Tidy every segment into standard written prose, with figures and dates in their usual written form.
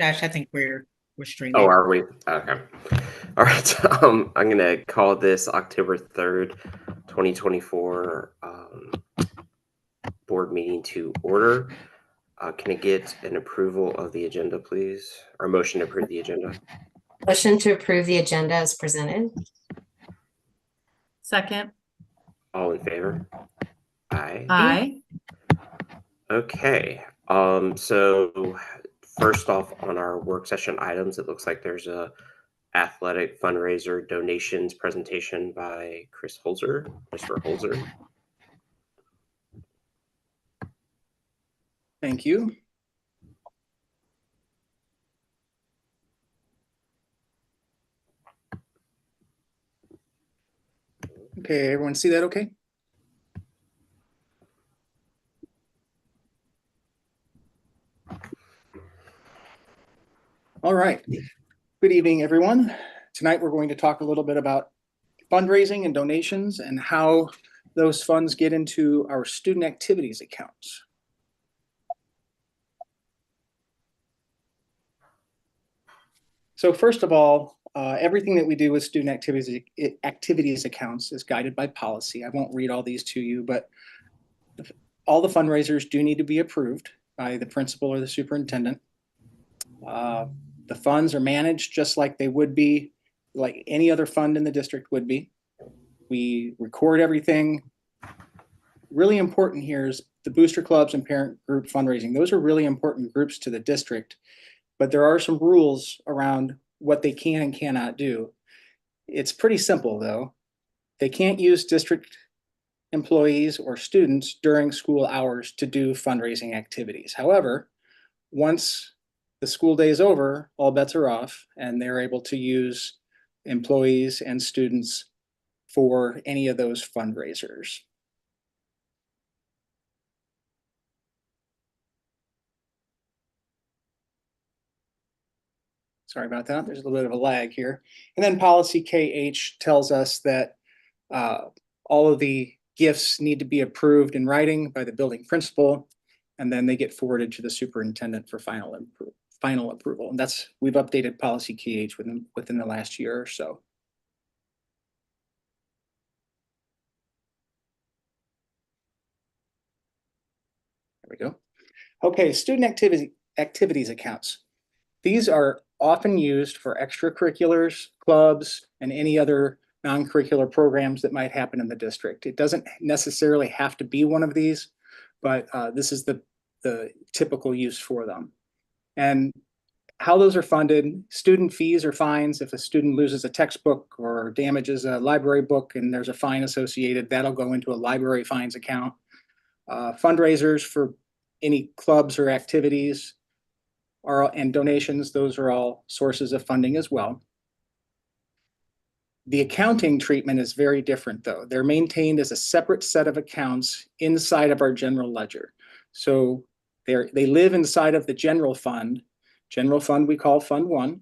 Josh, I think we're Oh, streaming. are we? Okay. All right. I'm gonna call this October 3rd, 2024 board meeting to order. Can I get an approval of the agenda, please? Or motion to approve the agenda? Motion to approve the agenda as presented. Second. All in favor? Aye. Aye. Okay. So first off, on our work session items, it looks like there's a athletic fundraiser donations presentation by Chris Holzer, Mr. Holzer. Thank you. Okay, everyone see that okay? All right. Good evening, everyone. Tonight we're going to talk a little bit about fundraising and donations and how those funds get into our student activities accounts. So first of all, everything that we do with student activities accounts is guided by policy. I won't read all these to you, but all the fundraisers do need to be approved by the principal or the superintendent. The funds are managed just like they would be, like any other fund in the district would be. We record everything. Really important here is the booster clubs and parent group fundraising. Those are really important groups to the district, but there are some rules around what they can and cannot do. It's pretty simple though. They can't use district employees or students during school hours to do fundraising activities. However, once the school day is over, all bets are off, and they're able to use employees and students for any of those fundraisers. Sorry about that. There's a little bit of a lag here. And then policy KH tells us that all of the gifts need to be approved in writing by the building principal, and then they get forwarded to the superintendent for final approval. And we've updated policy KH within the last year or so. There we go. Okay, student activities accounts. These are often used for extracurriculars, clubs, and any other non-curricular programs that might happen in the district. It doesn't necessarily have to be one of these, but this is the typical use for them. And how those are funded: student fees or fines. If a student loses a textbook or damages a library book and there's a fine associated, that'll go into a library fines account. Fundraisers for any clubs or activities and donations, those are all sources of funding as well. The accounting treatment is very different though. They're maintained as a separate set of accounts inside of our general ledger. So they live inside of the general fund. General fund we call Fund 1,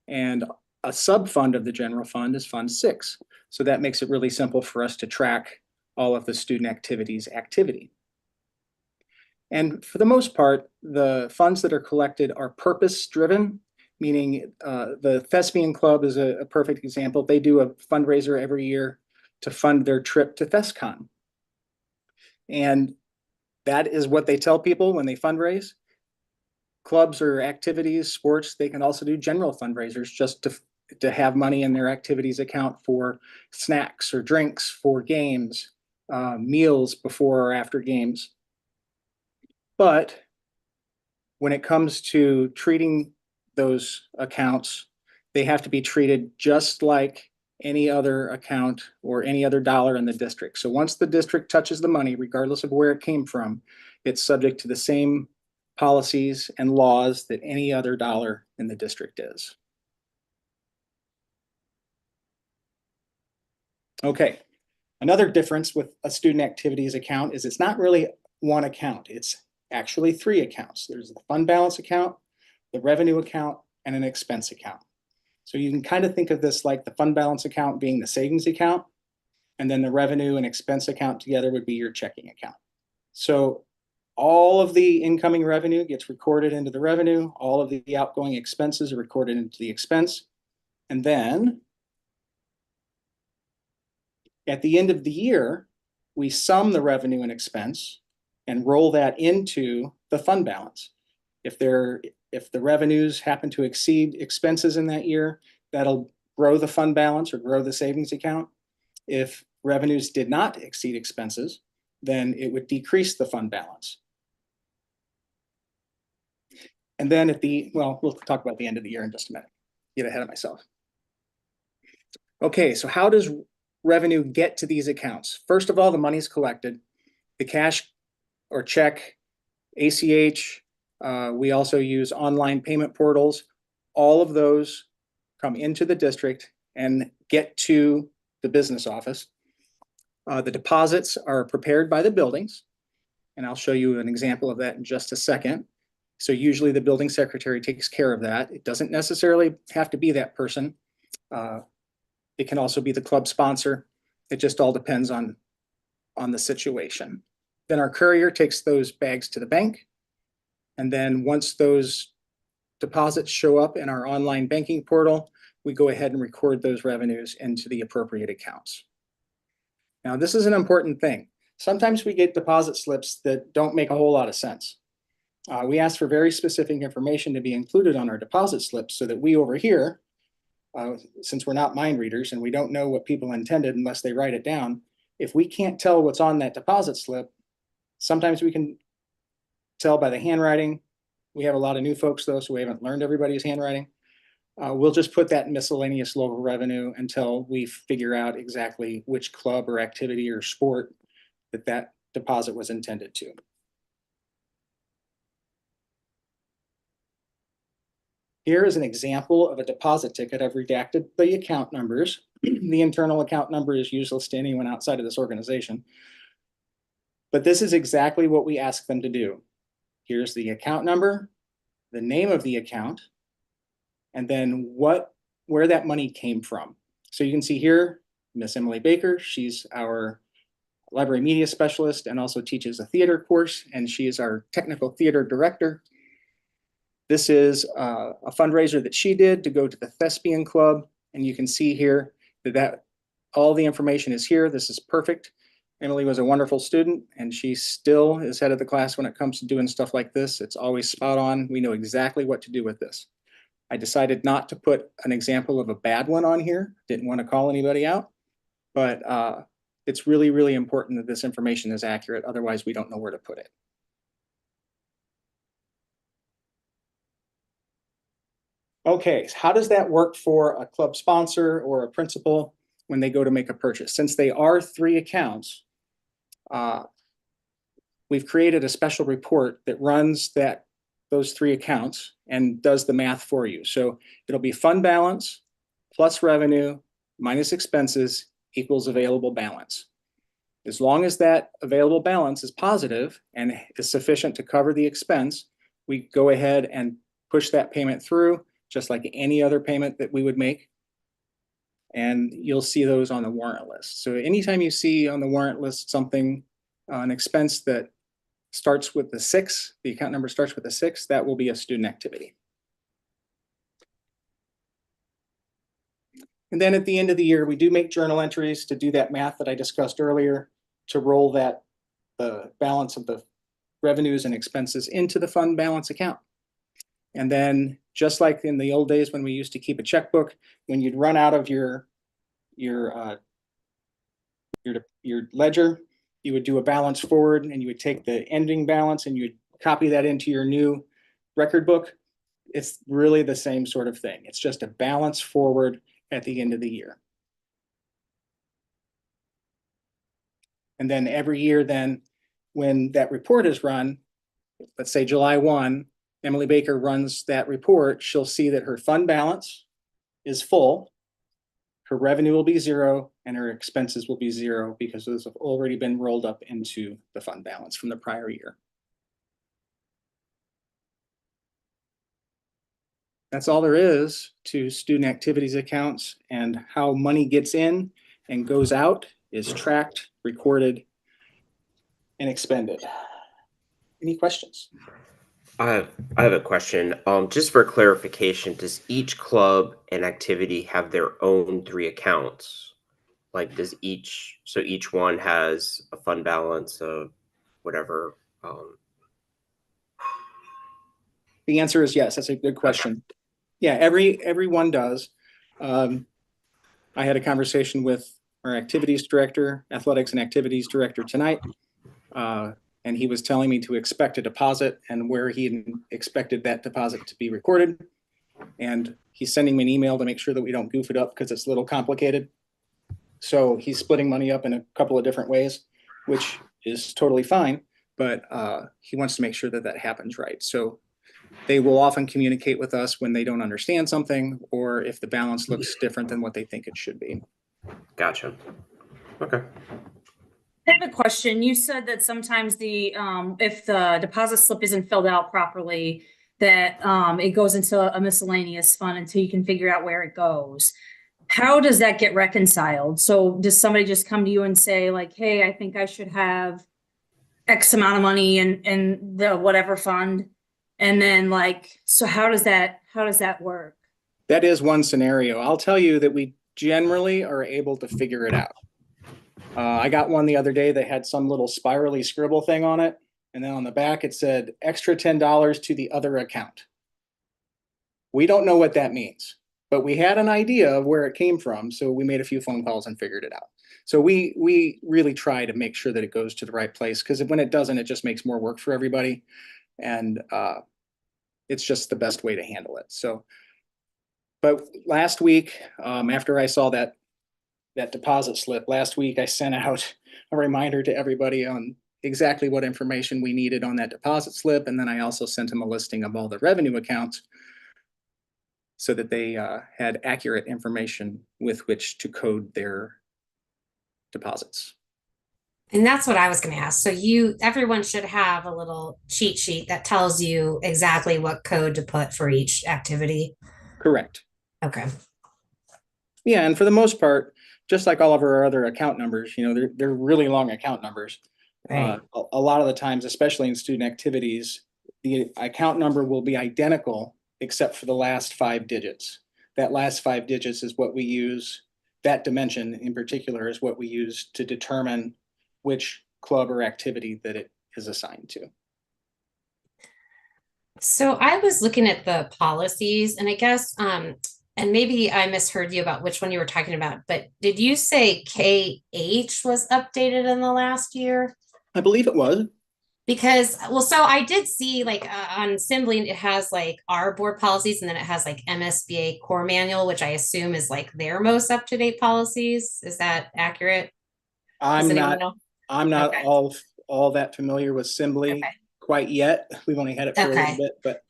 and a sub-fund of the general fund is Fund 6. So that makes it really simple for us to track all of the student activity. And for the most part, the funds that are collected are purpose-driven, meaning the Thespian Club is a perfect example. They do a fundraiser every year to fund their trip to ThesCon. And that is what they tell people when they fundraise. Clubs or activities, sports, they can also do general fundraisers just to have money in their activities account for snacks or drinks for games, meals before or after games. But when it comes to treating those accounts, they have to be treated just like any other account or any other dollar in the district. So once the district touches the money, regardless of where it came from, it's subject to the same policies and laws that any other dollar in the district is. Okay, another difference with a student activities account is it's not really one account. It's actually 3 accounts. There's the fund balance account, the revenue account, and an expense account. So you can kind of think of this like the fund balance account being the savings account, and then the revenue and expense account together would be your checking account. So all of the incoming revenue gets recorded into the revenue. All of the outgoing expenses are recorded into the expense. And then at the end of the year, we sum the revenue and expense and roll that into the fund balance. If the revenues happen to exceed expenses in that year, that'll grow the fund balance or grow the savings account. If revenues did not exceed expenses, then it would decrease the fund balance. And then we'll talk about the end of the year in just a minute. Get ahead of myself. Okay, so how does revenue get to these accounts? First of all, the money's collected. The cash or check, ACH, we also use online payment portals. All of those come into the district and get to the business office. The deposits are prepared by the buildings, and I'll show you an example of that in just a second. So usually the building secretary takes care of that. It doesn't necessarily have to be that person. It can also be the club sponsor. It just all depends on the situation. Then our courier takes those bags to the bank. And then once those deposits show up in our online banking portal, we go ahead and record those revenues into the appropriate accounts. Now, this is an important thing. Sometimes we get deposit slips that don't make a whole lot of sense. We ask for very specific information to be included on our deposit slips so that we over here, since we're not mind readers and we don't know what people intended unless they write it down, if we can't tell what's on that deposit slip, sometimes we can tell by the handwriting. We have a lot of new folks though, so we haven't learned everybody's handwriting. We'll just put that in miscellaneous local revenue until we figure out exactly which club or activity or sport that deposit was intended to. Here is an example of a deposit ticket. I've redacted the account numbers. The internal account number is useless to anyone outside of this organization. But this is exactly what we ask them to do. Here's the account number, the name of the account, and then where that money came from. So you can see here, Miss Emily Baker, she's our library media specialist and also teaches a theater course, and she is our technical theater director. This is a fundraiser that she did to go to the Thespian Club, and you can see here that all the information is here. This is perfect. Emily was a wonderful student, and she still is head of the class when it comes to doing stuff like this. It's always spot on. We know exactly what to do with this. I decided not to put an example of a bad one on here. Didn't want to call anybody out, but it's really, really important that this information is accurate. Otherwise, we don't know where to put it. Okay, so how does that work for a club sponsor or a principal when they go to make a purchase? Since they are 3 accounts, we've created a special report that runs those 3 accounts and does the math for you. So it'll be fund balance plus revenue minus expenses equals available balance. As long as that available balance is positive and is sufficient to cover the expense, we go ahead and push that payment through just like any other payment that we would make. And you'll see those on the warrant list. So anytime you see on the warrant list something, an expense that starts with the 6, the account number starts with a 6, that will be a student activity. And then at the end of the year, we do make journal entries to do that math that I discussed earlier, to roll the balance of the revenues and expenses into the fund balance account. And then just like in the old days when we used to keep a checkbook, when you'd run out of your ledger, you would do a balance forward and you would take the ending balance and you would copy that into your new record book. It's really the same sort of thing. It's just a balance forward at the end of the year. And then every year then, when that report is run, let's say July 1, Emily Baker runs that report, she'll see that her fund balance is full, her revenue will be 0, and her expenses will be 0 because those have already been rolled up into the fund balance from the prior year. That's all there is to student activities accounts, and how money gets in and goes out is tracked, recorded, and expended. Any questions? I have a question. Just for clarification, does each club and activity have their own 3 accounts? Like, so each one has a fund balance of whatever? The answer is yes. That's a good question. Yeah, everyone does. I had a conversation with our activities director, athletics and activities director tonight. And he was telling me to expect a deposit and where he expected that deposit to be recorded. And he's sending me an email to make sure that we don't goof it up because it's a little complicated. So he's splitting money up in a couple of different ways, which is totally fine. But he wants to make sure that that happens right. So they will often communicate with us when they don't understand something or if the balance looks different than what they think it should be. Gotcha. Okay. I have a question. You said that sometimes if the deposit slip isn't filled out properly, that it goes into a miscellaneous fund until you can figure out where it goes. How does that get reconciled? So does somebody just come to you and say like, hey, I think I should have X amount of money in the whatever fund? And then so how does that work? That is one scenario. I'll tell you that we generally are able to figure it out. I got one the other day that had some little spirally scribble thing on it. And then on the back, it said extra $10 to the other account. We don't know what that means, but we had an idea of where it came from. So we made a few phone calls and figured it out. So we really try to make sure that it goes to the right place, because when it doesn't, it just makes more work for everybody. And it's just the best way to handle it. So, but last week, after I saw that deposit slip last week, I sent out a reminder to everybody on exactly what information we needed on that deposit slip. And then I also sent them a listing of all the revenue accounts so that they had accurate information with which to code their deposits. And that's what I was going to ask. So everyone should have a little cheat sheet that tells you exactly what code to put for each activity. Correct. Okay. Yeah, and for the most part, just like all of our other account numbers, they're really long account numbers. Right. A lot of the times, especially in student activities, the account number will be identical except for the last 5 digits. That last 5 digits is what we use. That dimension in particular is what we use to determine which club or activity that it is assigned to. So I was looking at the policies, and I guess, and maybe I misheard you about which one you were talking about, but did you say KH was updated in the last year? I believe it was. Because, so I did see on Assembly, it has our board policies, and then it has MSBA core manual, which I assume is their most up-to-date policies. Is that accurate? I'm not Okay. all that familiar with Assembly quite yet. We've only had it for a little bit, but.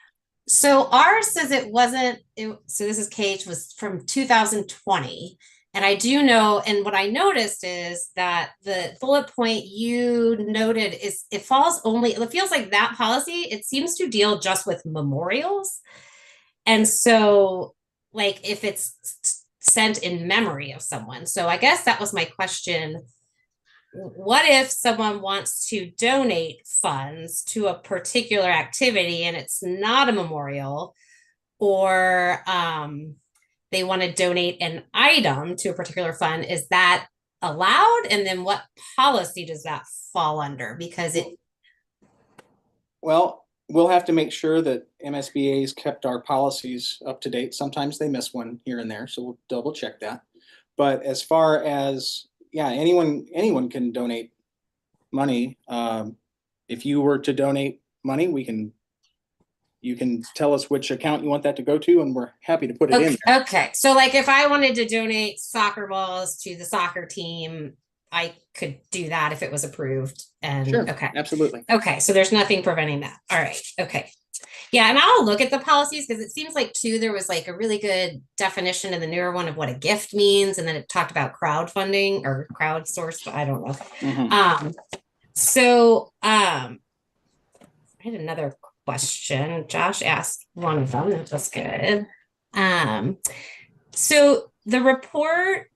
So ours says it wasn't, so this is KH, was from 2020. And I do know, and what I noticed is that the bullet point you noted is it feels like that policy, it seems to deal just with memorials. And so if it's sent in memory of someone. So I guess that was my question. What if someone wants to donate funds to a particular activity and it's not a memorial, or they want to donate an item to a particular fund? Is that allowed? And then what policy does that fall under? Because well, we'll have to make sure that MSBA's kept our policies up to date. Sometimes they miss one here and there, so we'll double check that. But as far as, yeah, anyone can donate money. If you were to donate money, you can tell us which account you want that to go to, and we're happy to put it in there. Okay. So if I wanted to donate soccer balls to the soccer team, I could do that if it was approved. And sure, absolutely. Okay. So there's nothing preventing that. All right. Okay. Yeah. And I'll look at the policies, because it seems too, there was a really good definition in the newer one of what a gift means. And then it talked about crowdfunding or crowdsourced. I don't know. Mm-hmm. I had another question. Josh asked one of them. That was good. So the report,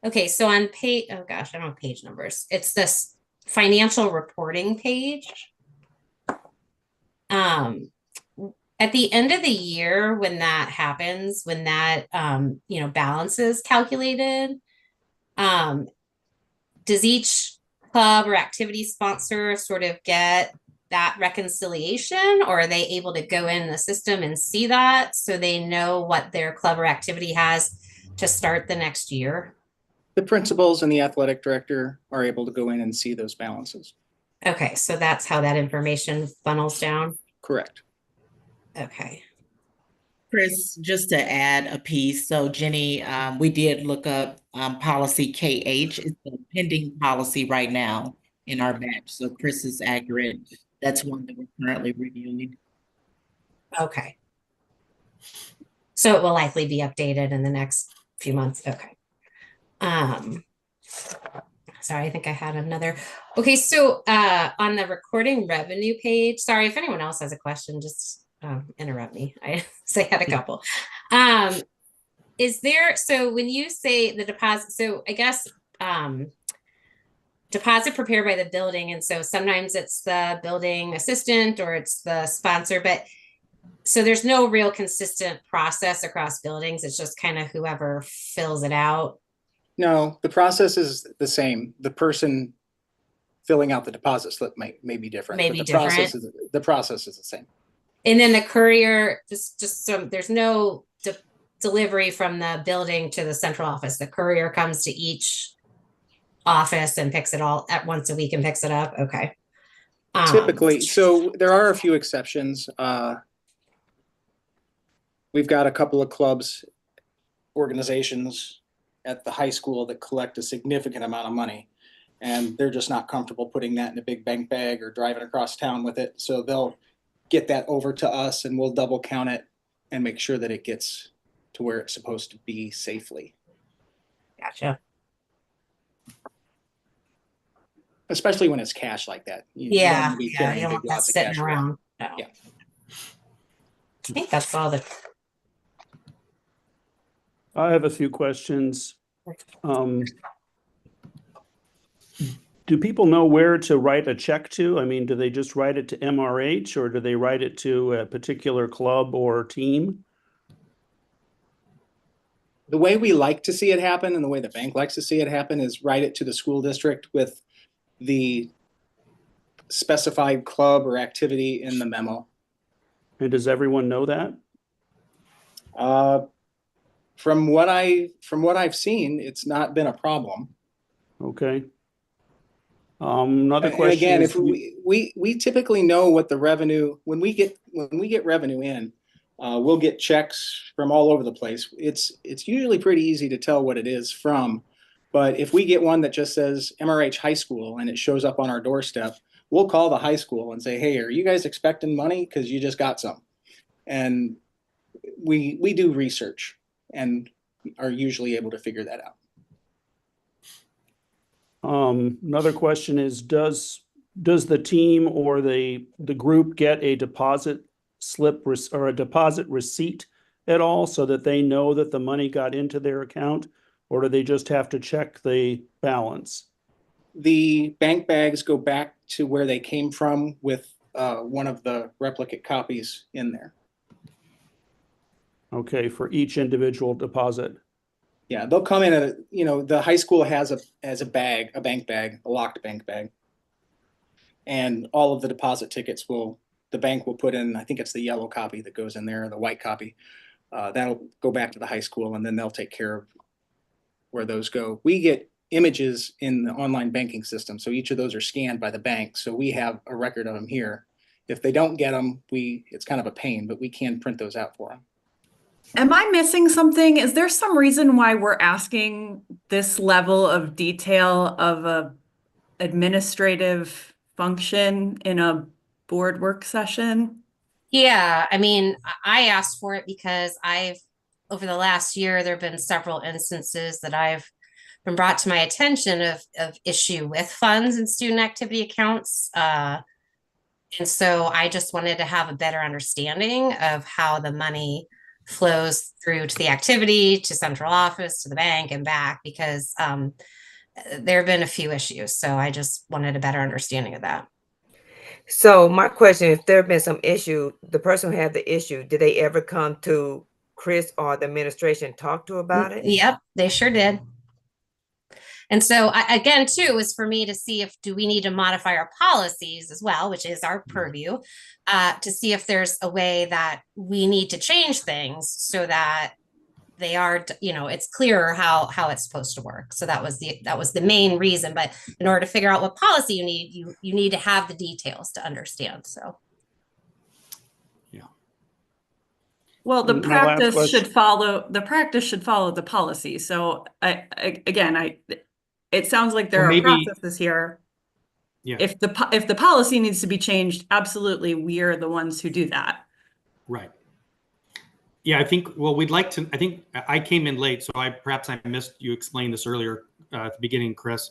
okay, so on page, oh gosh, I don't have page numbers. It's this financial reporting page. At the end of the year, when that happens, when that balance is calculated, does each club or activity sponsor sort of get that reconciliation, or are they able to go in the system and see that so they know what their club or activity has to start the next year? The principals and the athletic director are able to go in and see those balances. Okay, so that's how that information funnels down. Correct. Okay. Chris, just to add a piece. So Jenny, we did look up policy KH. It's a pending policy right now in our batch. So Chris is accurate. That's one that we're currently reviewing. Okay. So it will likely be updated in the next few months. Okay. Sorry, I think I had another. Okay, so on the recording revenue page, sorry, if anyone else has a question, just interrupt me. I had a couple. Is there, so when you say the deposit, so I guess deposit prepared by the building, and so sometimes it's the building assistant or it's the sponsor, but so there's no real consistent process across buildings. It's just kind of whoever fills it out. No, the process is the same. The person filling out the deposit slip may be different. May but be the different. process is the same. And then the courier, just so there's no delivery from the building to the central office. The courier comes to each office and picks it all at once a week and picks it up. Okay. Typically, so there are a few exceptions. We've got a couple of clubs, organizations at the high school that collect a significant amount of money, and they're just not comfortable putting that in a big bank bag or driving across town with it. So they'll get that over to us and we'll double count it and make sure that it gets to where it's supposed to be safely. Gotcha. Especially when it's cash like that. You don't Yeah. wanna be You carrying don't big want that wads of sitting cash around. No. Yeah. I think that's all the. I have a few questions. Do people know where to write a check to? I mean, do they just write it to MRH, or do they write it to a particular club or team? The way we like to see it happen and the way the bank likes to see it happen is write it to the school district with the specified club or activity in the memo. And does everyone know that? From what I've seen, it's not been a problem. Okay. Another And question again, is, if we typically know what the revenue, when we get revenue in, we'll get checks from all over the place. It's usually pretty easy to tell what it is from, but if we get one that just says MRH High School and it shows up on our doorstep, we'll call the high school and say, hey, are you guys expecting money? Because you just got some. And we do research and are usually able to figure that out. another question is, does the team or the group get a deposit slip or a deposit receipt at all so that they know that the money got into their account, or do they just have to check the balance? The bank bags go back to where they came from with one of the replicate copies in there. Okay, for each individual deposit. Yeah, they'll come in the high school has a bag, a bank bag, a locked bank bag. And all of the deposit tickets the bank will put in, I think it's the yellow copy that goes in there, the white copy. That'll go back to the high school and then they'll take care of where those go. We get images in the online banking system. So each of those are scanned by the bank. So we have a record of them here. If they don't get them, it's kind of a pain, but we can print those out for them. Am I missing something? Is there some reason why we're asking this level of detail of a administrative function in a board work session? Yeah, I mean, I asked for it because over the last year, there have been several instances that I've been brought to my attention of issue with funds and student activity accounts. And so I just wanted to have a better understanding of how the money flows through to the activity, to central office, to the bank and back, because there have been a few issues, so I just wanted a better understanding of that. So my question, if there have been some issue, the person who had the issue, did they ever come to Chris or the administration talk to about it? Yep, they sure did. And so again, too, is for me to see if do we need to modify our policies as well, which is our purview, to see if there's a way that we need to change things so that they are, it's clearer how it's supposed to work. So that was the main reason. But in order to figure out what policy you need, you need to have the details to understand. So. Well, the My last practice question- should follow the policy. So it sounds like there Well, are maybe- processes here. Yeah. If the policy needs to be changed, absolutely, we are the ones who do that. Right. Yeah, I think, well, I think I came in late, so perhaps I missed you explain this earlier at the beginning, Chris.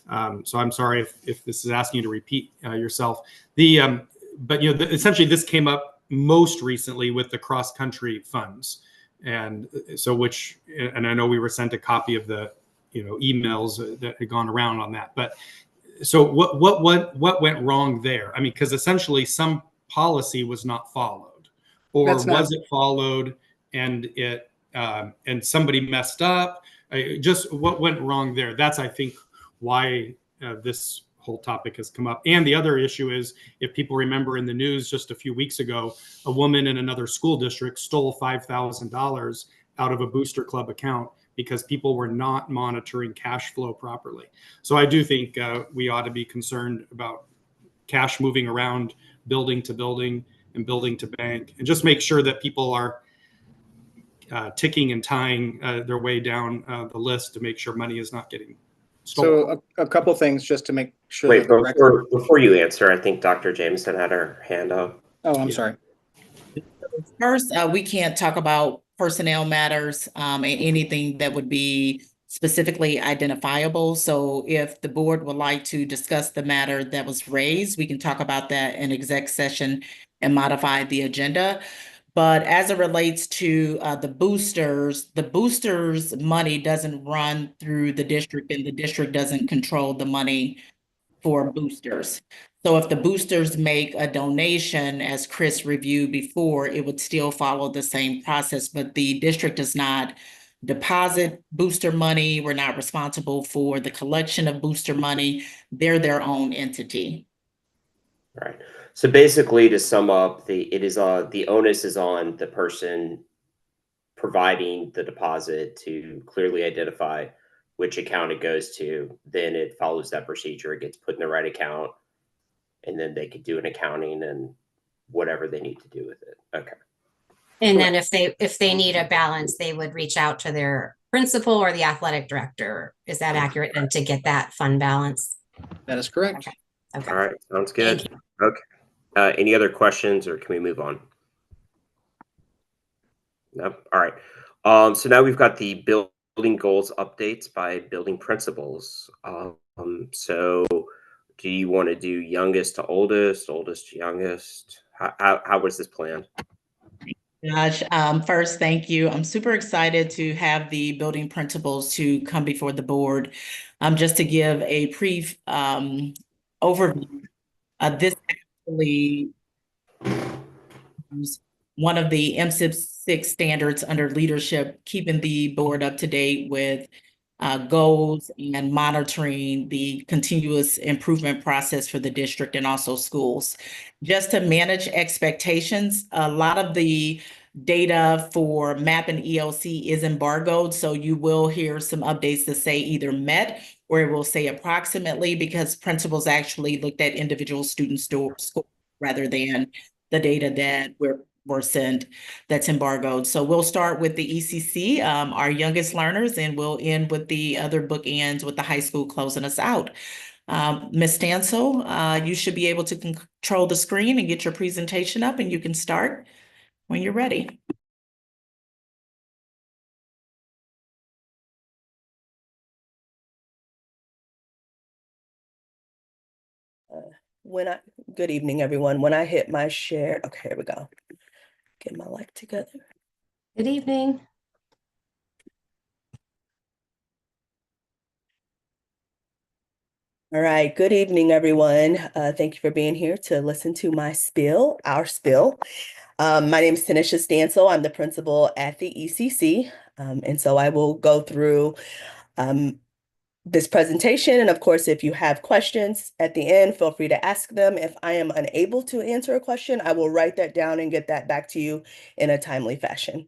So I'm sorry if this is asking you to repeat yourself. But essentially this came up most recently with the cross-country funds. And so and I know we were sent a copy of the, emails that had gone around on that. But so what went wrong there? I mean, because essentially some policy was not followed, or was it followed and and somebody messed up? Just what went wrong there? That's, I think, why this whole topic has come up. And the other issue is, if people remember in the news just a few weeks ago, a woman in another school district stole $5,000 out of a booster club account because people were not monitoring cash flow properly. So I do think we ought to be concerned about cash moving around building to building and building to bank, and just make sure that people are ticking and tying their way down the list to make sure money is not getting stolen. So a couple things just to make sure. Wait, that the record. before you answer, I think Dr. Jameson had her hand up. Oh, I'm sorry. First, we can't talk about personnel matters and anything that would be specifically identifiable. So if the board would like to discuss the matter that was raised, we can talk about that in exec session and modify the agenda. But as it relates to the boosters money doesn't run through the district, and the district doesn't control the money for boosters. So if the boosters make a donation, as Chris reviewed before, it would still follow the same process, but the district does not deposit booster money. We're not responsible for the collection of booster money. They're their own entity. Right. So basically, to sum up, the onus is on the person providing the deposit to clearly identify which account it goes to. Then it follows that procedure. It gets put in the right account, and then they could do an accounting and whatever they need to do with it. Okay. And then if they need a balance, they would reach out to their principal or the athletic director. Is that accurate? And to get that fund balance? That is correct. Okay. All right. Sounds good. Thank Okay. Any other questions, or can we move on? No. All right. So now we've got the building goals updates by building principals. So do you want to do youngest to oldest, oldest to youngest? How was this planned? Josh, first, thank you. I'm super excited to have the building principals to come before the board. Just to give a brief overview, this actually is one of the MSIP 6 standards under leadership, keeping the board up to date with goals and monitoring the continuous improvement process for the district and also schools. Just to manage expectations, a lot of the data for MAP and ELC is embargoed, so you will hear some updates that say either met or it will say approximately, because principals actually looked at individual student score rather than the data that were sent that's embargoed. So we'll start with the ECC, our youngest learners, and we'll end with the other bookends with the high school closing us out. Ms. Stansel, you should be able to control the screen and get your presentation up, and you can start when you're ready. Good evening, everyone. When I hit my share, okay, here we go. Get my life together. Good evening. All right, good evening, everyone. Thank you for being here to listen to my spiel, our spiel. My name is Tanisha Stansel. I'm the principal at the ECC. And so I will go through this presentation. And of course, if you have questions at the end, feel free to ask them. If I am unable to answer a question, I will write that down and get that back to you in a timely fashion.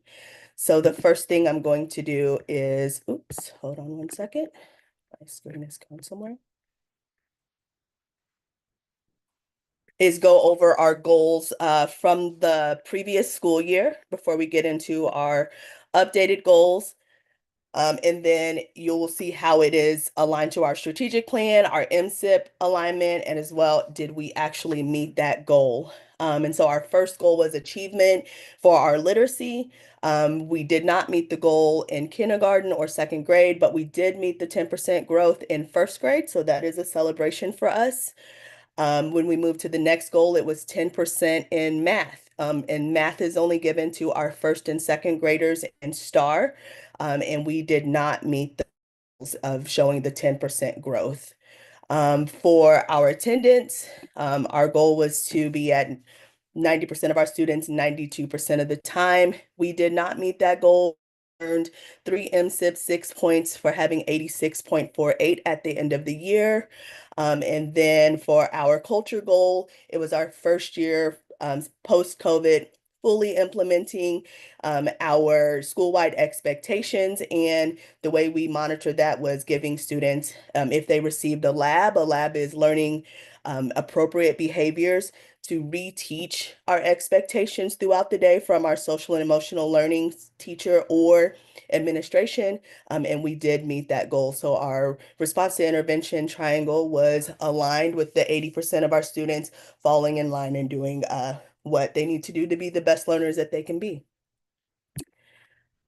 So the first thing I'm going to do is, oops, hold on one second. My screen is going somewhere. Is go over our goals from the previous school year before we get into our updated goals. And then you will see how it is aligned to our strategic plan, our MSIP alignment, and as well, did we actually meet that goal? And so our first goal was achievement for our literacy. We did not meet the goal in kindergarten or second grade, but we did meet the 10% growth in first grade. So that is a celebration for us. When we moved to the next goal, it was 10% in math. And math is only given to our first and second graders in STAR. And we did not meet the goals of showing the 10% growth. For our attendance, our goal was to be at 90% of our students 92% of the time. We did not meet that goal. Earned 3 MSIP, 6 points for having 86.48 at the end of the year. And then for our culture goal, it was our first year post-COVID, fully implementing our school-wide expectations. And the way we monitored that was giving students, if they received a lab is learning appropriate behaviors, to reteach our expectations throughout the day from our social and emotional learning teacher or administration. And we did meet that goal. So our response to intervention triangle was aligned with the 80% of our students falling in line and doing what they need to do to be the best learners that they can be.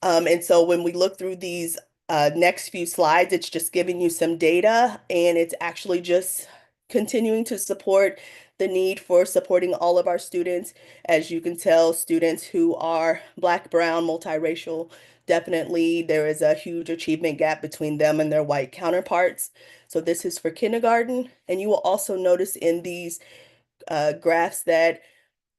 And so when we look through these next few slides, it's just giving you some data, and it's actually just continuing to support the need for supporting all of our students. As you can tell, students who are Black, brown, multiracial, definitely there is a huge achievement gap between them and their white counterparts. So this is for kindergarten. And you will also notice in these graphs that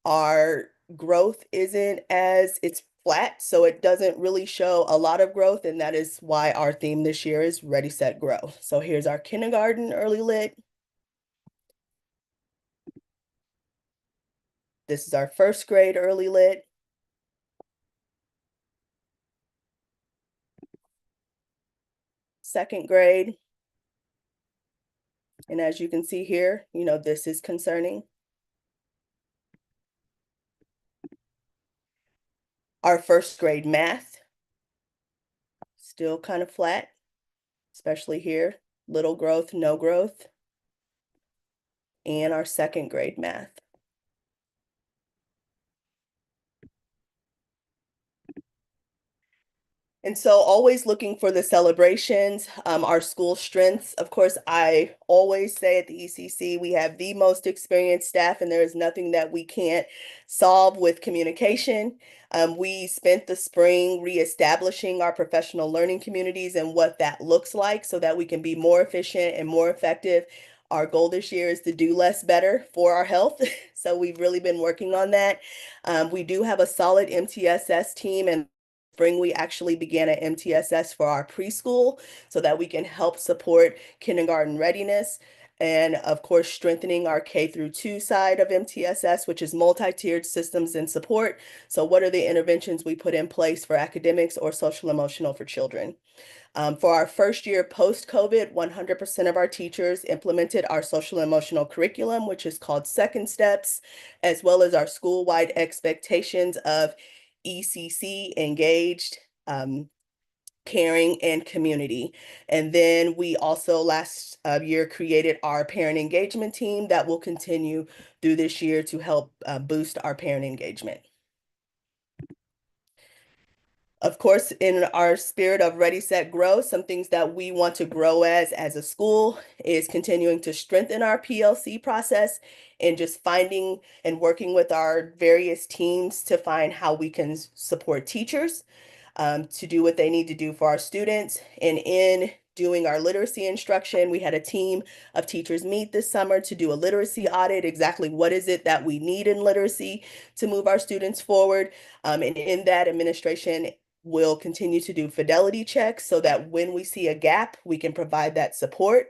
our growth isn't as, it's flat, so it doesn't really show a lot of growth, and that is why our theme this year is Ready, Set, Grow. So here's our kindergarten early lit. This is our first grade early lit. Second grade. And as you can see here, you know, this is concerning. Our first grade math, still kind of flat, especially here, little growth, no growth. And our second grade math. And so always looking for the celebrations, our school strengths. Of course, I always say at the ECC, we have the most experienced staff, and there is nothing that we can't solve with communication. We spent the spring reestablishing our professional learning communities and what that looks like so that we can be more efficient and more effective. Our goal this year is to do less better for our health. So we've really been working on that. We do have a solid MTSS team, and spring, we actually began an MTSS for our preschool so that we can help support kindergarten readiness. And of course, strengthening our K through 2 side of MTSS, which is multi-tiered systems and support. So what are the interventions we put in place for academics or social emotional for children? For our first year post-COVID, 100% of our teachers implemented our social emotional curriculum, which is called Second Steps, as well as our school-wide expectations of ECC, engaged, caring, and community. And then we also last year created our parent engagement team that will continue through this year to help boost our parent engagement. Of course, in our spirit of Ready, Set, Grow, some things that we want to grow as a school is continuing to strengthen our PLC process and just finding and working with our various teams to find how we can support teachers to do what they need to do for our students. And in doing our literacy instruction. We had a team of teachers meet this summer to do a literacy audit. Exactly what is it that we need in literacy to move our students forward? And in that, administration will continue to do fidelity checks so that when we see a gap, we can provide that support.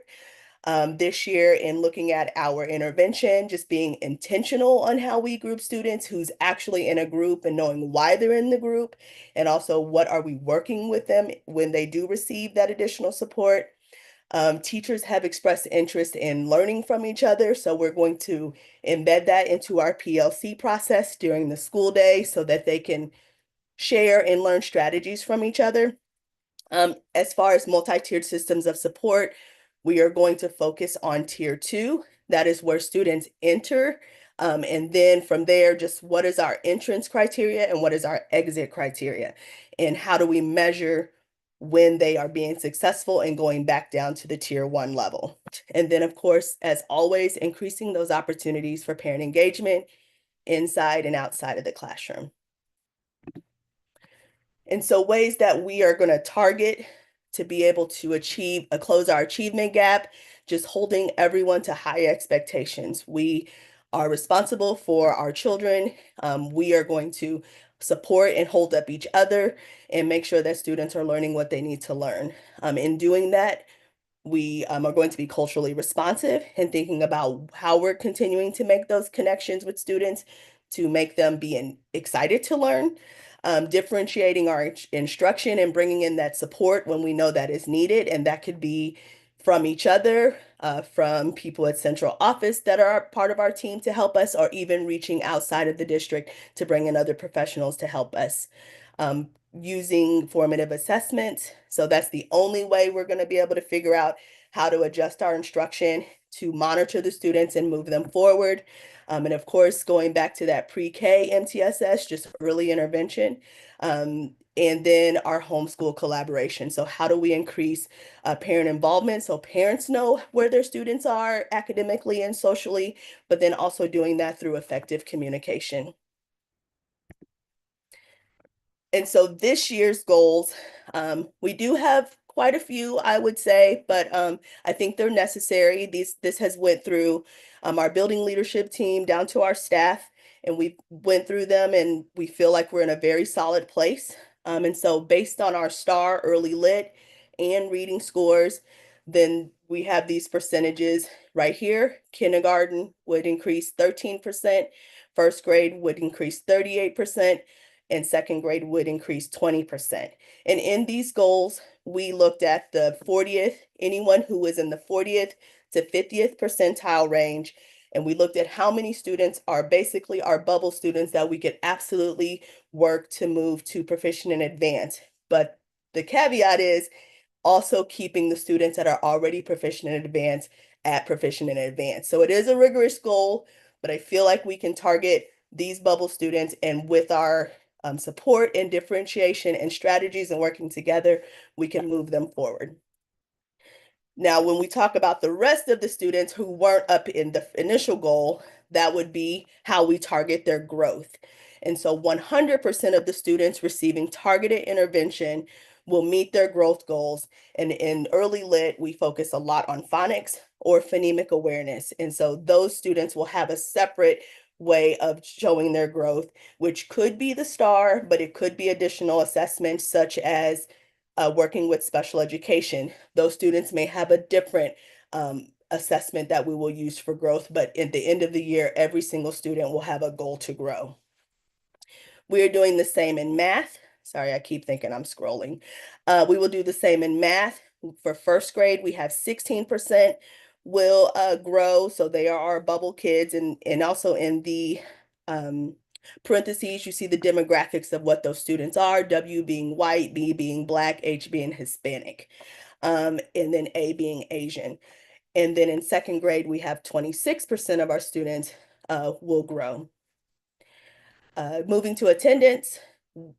This year, in looking at our intervention, just being intentional on how we group students, who's actually in a group and knowing why they're in the group, and also what are we working with them when they do receive that additional support. Teachers have expressed interest in learning from each other, so we're going to embed that into our PLC process during the school day so that they can share and learn strategies from each other. As far as multi-tiered systems of support, we are going to focus on tier 2. That is where students enter. And then from there, just what is our entrance criteria and what is our exit criteria? And how do we measure when they are being successful and going back down to the tier 1 level? And then, of course, as always, increasing those opportunities for parent engagement inside and outside of the classroom. And so ways that we are going to target to be able to close our achievement gap, just holding everyone to high expectations. We are responsible for our children. We are going to support and hold up each other and make sure that students are learning what they need to learn. In doing that, we are going to be culturally responsive and thinking about how we're continuing to make those connections with students to make them be excited to learn. Differentiating our instruction and bringing in that support when we know that is needed. And that could be from each other, from people at central office that are part of our team to help us, or even reaching outside of the district to bring in other professionals to help us. Using formative assessment. So that's the only way we're going to be able to figure out how to adjust our instruction to monitor the students and move them forward. And of course, going back to that pre-K MTSS, just early intervention, and then our homeschool collaboration. So how do we increase parent involvement so parents know where their students are academically and socially, but then also doing that through effective communication. And so this year's goals, we do have quite a few, I would say, but I think they're necessary. This has went through our building leadership team down to our staff, and we went through them and we feel like we're in a very solid place. And so based on our STAR early lit and reading scores, then we have these percentages right here. Kindergarten would increase 13%, first grade would increase 38%, and second grade would increase 20%. And in these goals, we looked at the 40th, anyone who was in the 40th to 50th percentile range. And we looked at how many students are basically our bubble students that we could absolutely work to move to proficient and advanced. But the caveat is also keeping the students that are already proficient and advanced at proficient and advanced. So it is a rigorous goal, but I feel like we can target these bubble students, and with our support and differentiation and strategies and working together, we can move them forward. Now, when we talk about the rest of the students who weren't up in the initial goal, that would be how we target their growth. And so 100% of the students receiving targeted intervention will meet their growth goals. And in early lit, we focus a lot on phonics or phonemic awareness. And so those students will have a separate way of showing their growth, which could be the STAR, but it could be additional assessments such as working with special education. Those students may have a different assessment that we will use for growth, but at the end of the year, every single student will have a goal to grow. We are doing the same in math. Sorry, I keep thinking I'm scrolling. We will do the same in math. For first grade, we have 16% will grow. So they are our bubble kids. And also in the parentheses, you see the demographics of what those students are. W being white, B being Black, H being Hispanic, and then A being Asian. And then in second grade, we have 26% of our students will grow. Moving to attendance,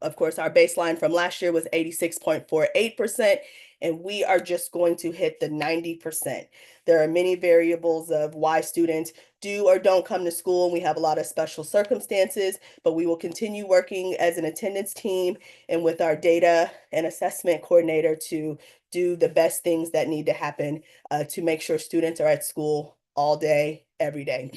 of course, our baseline from last year was 86.48%, and we are just going to hit the 90%. There are many variables of why students do or don't come to school, and we have a lot of special circumstances, but we will continue working as an attendance team and with our data and assessment coordinator to do the best things that need to happen to make sure students are at school all day, every day.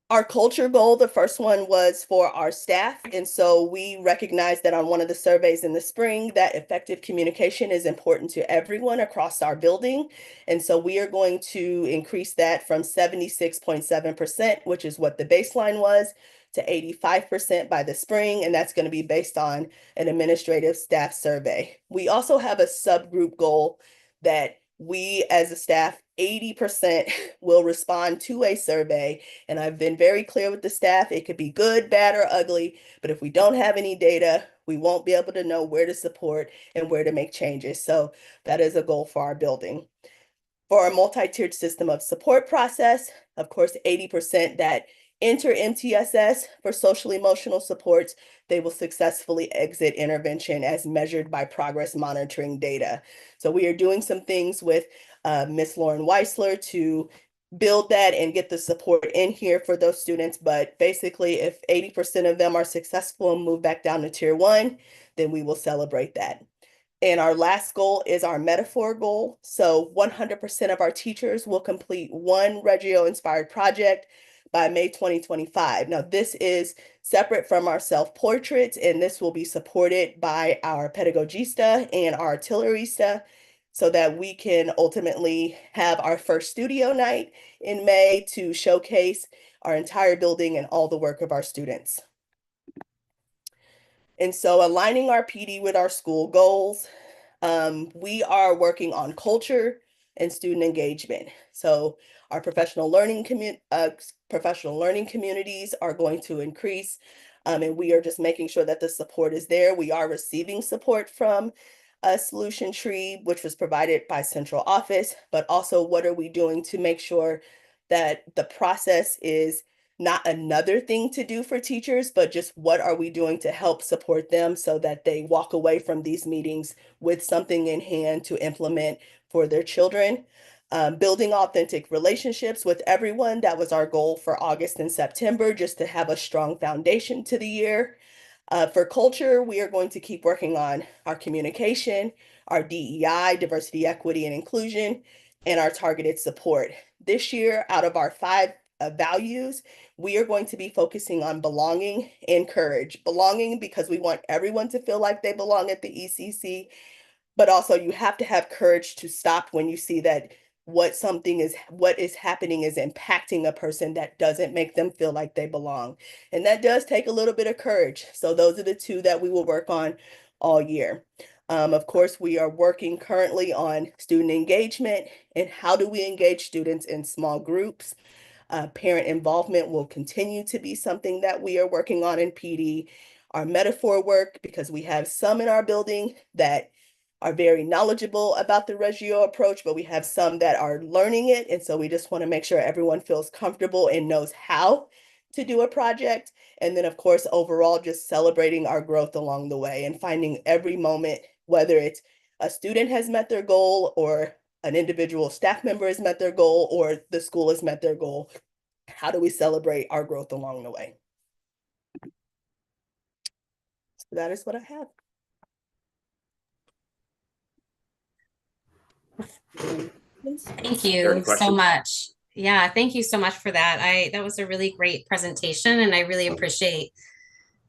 Our culture goal, the first one was for our staff. And so we recognized that on one of the surveys in the spring that effective communication is important to everyone across our building. And so we are going to increase that from 76.7%, which is what the baseline was, to 85% by the spring. And that's going to be based on an administrative staff survey. We also have a subgroup goal that we as a staff, 80% will respond to a survey. And I've been very clear with the staff, it could be good, bad, or ugly, but if we don't have any data, we won't be able to know where to support and where to make changes. So that is a goal for our building. For our multi-tiered system of support process, of course, 80% that enter MTSS for social emotional supports, they will successfully exit intervention as measured by progress monitoring data. So we are doing some things with Ms. Lauren Weisler to build that and get the support in here for those students. But basically, if 80% of them are successful and move back down to tier 1, then we will celebrate that. And our last goal is our metaphor goal. So 100% of our teachers will complete one Reggio-inspired project by May 2025. Now, this is separate from our self-portraits, and this will be supported by our pedagogista and our artillerista so that we can ultimately have our first studio night in May to showcase our entire building and all the work of our students. And so aligning our PD with our school goals, we are working on culture and student engagement. So our professional learning communities are going to increase, and we are just making sure that the support is there. We are receiving support from a solution tree, which was provided by central office, but also what are we doing to make sure that the process is not another thing to do for teachers, but just what are we doing to help support them so that they walk away from these meetings with something in hand to implement for their children. Building authentic relationships with everyone. That was our goal for August and September, just to have a strong foundation to the year. For culture, we are going to keep working on our communication, our DEI, diversity, equity, and inclusion, and our targeted support. This year, out of our 5 values, we are going to be focusing on belonging and courage. Belonging because we want everyone to feel like they belong at the ECC, but also you have to have courage to stop when you see that what is happening is impacting a person that doesn't make them feel like they belong. And that does take a little bit of courage. So those are the 2 that we will work on all year. Of course, we are working currently on student engagement and how do we engage students in small groups. Parent involvement will continue to be something that we are working on in PD. Our metaphor work, because we have some in our building that are very knowledgeable about the Reggio approach, but we have some that are learning it. And so we just want to make sure everyone feels comfortable and knows how to do a project. And then, of course, overall, just celebrating our growth along the way and finding every moment, whether it's a student has met their goal or an individual staff member has met their goal or the school has met their goal. How do we celebrate our growth along the way? So that is what I have. Thank Are there any you so questions? much. Yeah, thank you so much for that. That was a really great presentation, and I really appreciate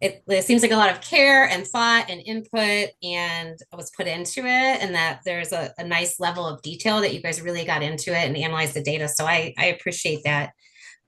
it. It seems like a lot of care and thought and input and was put into it, and that there's a nice level of detail that you guys really got into it and analyzed the data. So I appreciate that.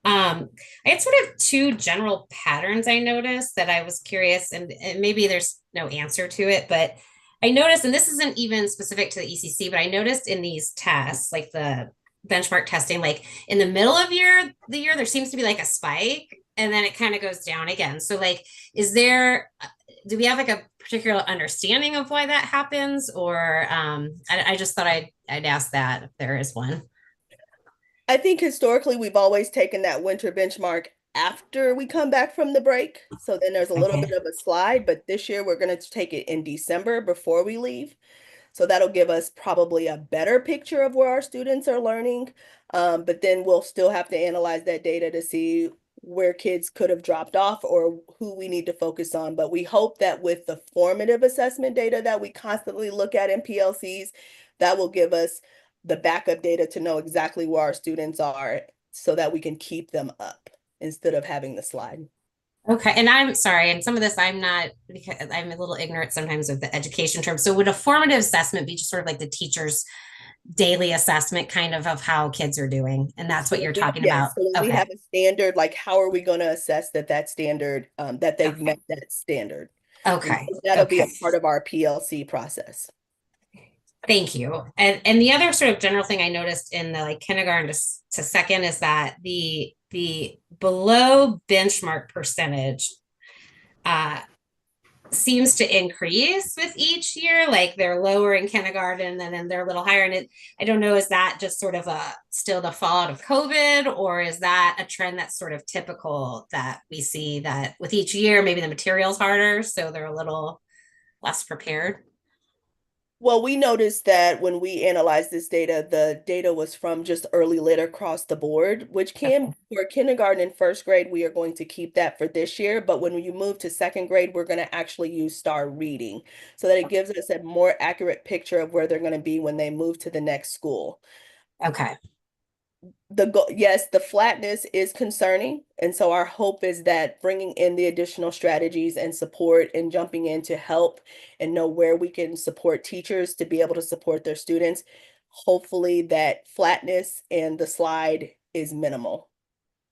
I had sort of 2 general patterns I noticed that I was curious, and maybe there's no answer to it, but I noticed, and this isn't even specific to the ECC, but I noticed in these tests, like the benchmark testing, like in the middle of the year, there seems to be like a spike, and then it kind of goes down again. So like, do we have like a particular understanding of why that happens? Or I just thought I'd ask that if there is one. I think historically we've always taken that winter benchmark after we come back from the break. So then there's a little Okay. bit of a slide, but this year we're going to take it in December before we leave. So that'll give us probably a better picture of where our students are learning. But then we'll still have to analyze that data to see where kids could have dropped off or who we need to focus on. But we hope that with the formative assessment data that we constantly look at in PLCs, that will give us the backup data to know exactly where our students are so that we can keep them up instead of having the slide. Okay, and I'm sorry, and some of this I'm not, because I'm a little ignorant sometimes of the education terms. So would a formative assessment be just sort of like the teacher's daily assessment kind of how kids are doing? And that's what you're talking about? So when we Okay, have a standard, like how are we going to assess that standard, that they've Okay. met that standard? okay, And that'll be a okay. part of our PLC process. Thank you. And the other sort of general thing I noticed in the like kindergarten to second is that the below benchmark percentage seems to increase with each year. Like they're lower in kindergarten and then they're a little higher. And I don't know, is that just sort of still the fallout of COVID, or is that a trend that's sort of typical that we see that with each year, maybe the material's harder, so they're a little less prepared? Well, we noticed that when we analyzed this data, the data was from just early lit across the board, which can, for kindergarten and first grade, we are going to keep that for this year. But when you move to second grade, we're going to actually use star reading so that it gives us a more accurate picture of where they're going to be when they move to the next school. Okay. Yes, the flatness is concerning. And so our hope is that bringing in the additional strategies and support and jumping in to help and know where we can support teachers to be able to support their students, hopefully that flatness and the slide is minimal.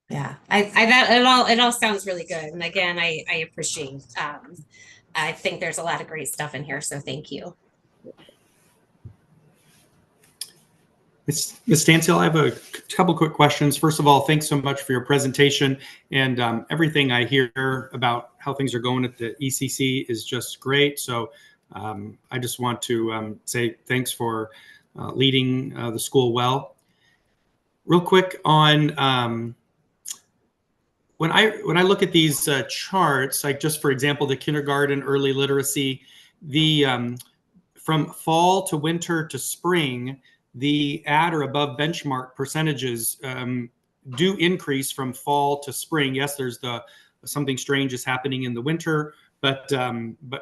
Yeah, it all sounds really good. And again, I appreciate, I think there's a lot of great stuff in here. So thank you. Ms. Stansel, I have a couple quick questions. First of all, thanks so much for your presentation, and everything I hear about how things are going at the ECC is just great. So I just want to say thanks for leading the school well. Real quick on when I look at these charts, like just for example, the kindergarten early literacy, the from fall to winter to spring, the at or above benchmark percentages do increase from fall to spring. Yes, there's something strange is happening in the winter, but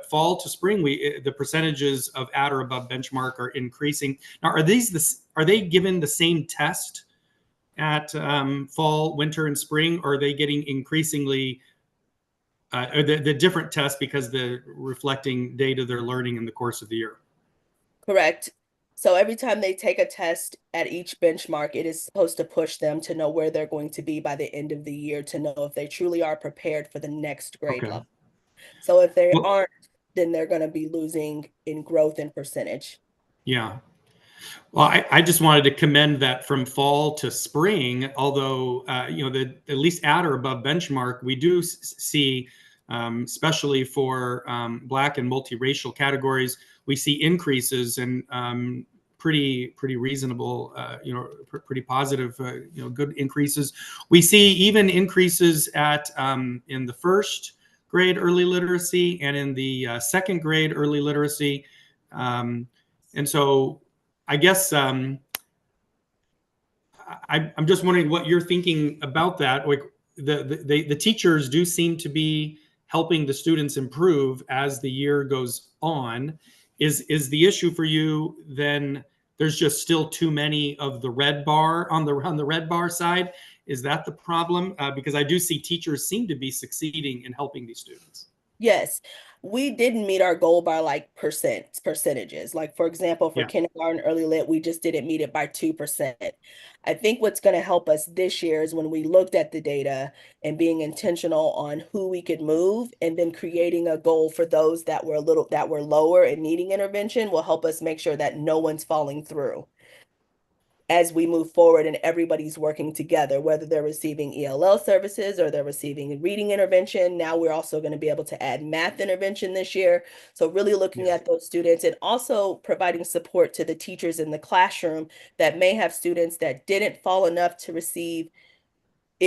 fall to spring, the percentages of at or above benchmark are increasing. Now, are they given the same test at fall, winter, and spring, or are they getting increasingly or the different tests because they're reflecting data they're learning in the course of the year? Correct. So every time they take a test at each benchmark, it is supposed to push them to know where they're going to be by the end of the year to know if they truly are prepared for the next grade level. So if they aren't, then they're going to be losing in growth and percentage. Yeah. Well, I just wanted to commend that from fall to spring, although, at least at or above benchmark, we do see, especially for Black and multiracial categories, we see increases and pretty reasonable, pretty positive, good increases. We see even increases at in the first grade early literacy and in the second grade early literacy. And so I guess I'm just wondering what you're thinking about that. Like the teachers do seem to be helping the students improve as the year goes on. Is the issue for you then there's just still too many of the red bar on the red bar side? Is that the problem? Because I do see teachers seem to be succeeding in helping these students. Yes, we didn't meet our goal by like percentages. Like for example, for kindergarten early lit, we just didn't meet it by 2%. I think what's going to help us this year is when we looked at the data and being intentional on who we could move and then creating a goal for those that were lower and needing intervention will help us make sure that no one's falling through as we move forward and everybody's working together, whether they're receiving ELL services or they're receiving reading intervention. Now we're also going to be able to add math intervention this year. So really looking at those students and also providing support to the teachers in the classroom that may have students that didn't fall enough to receive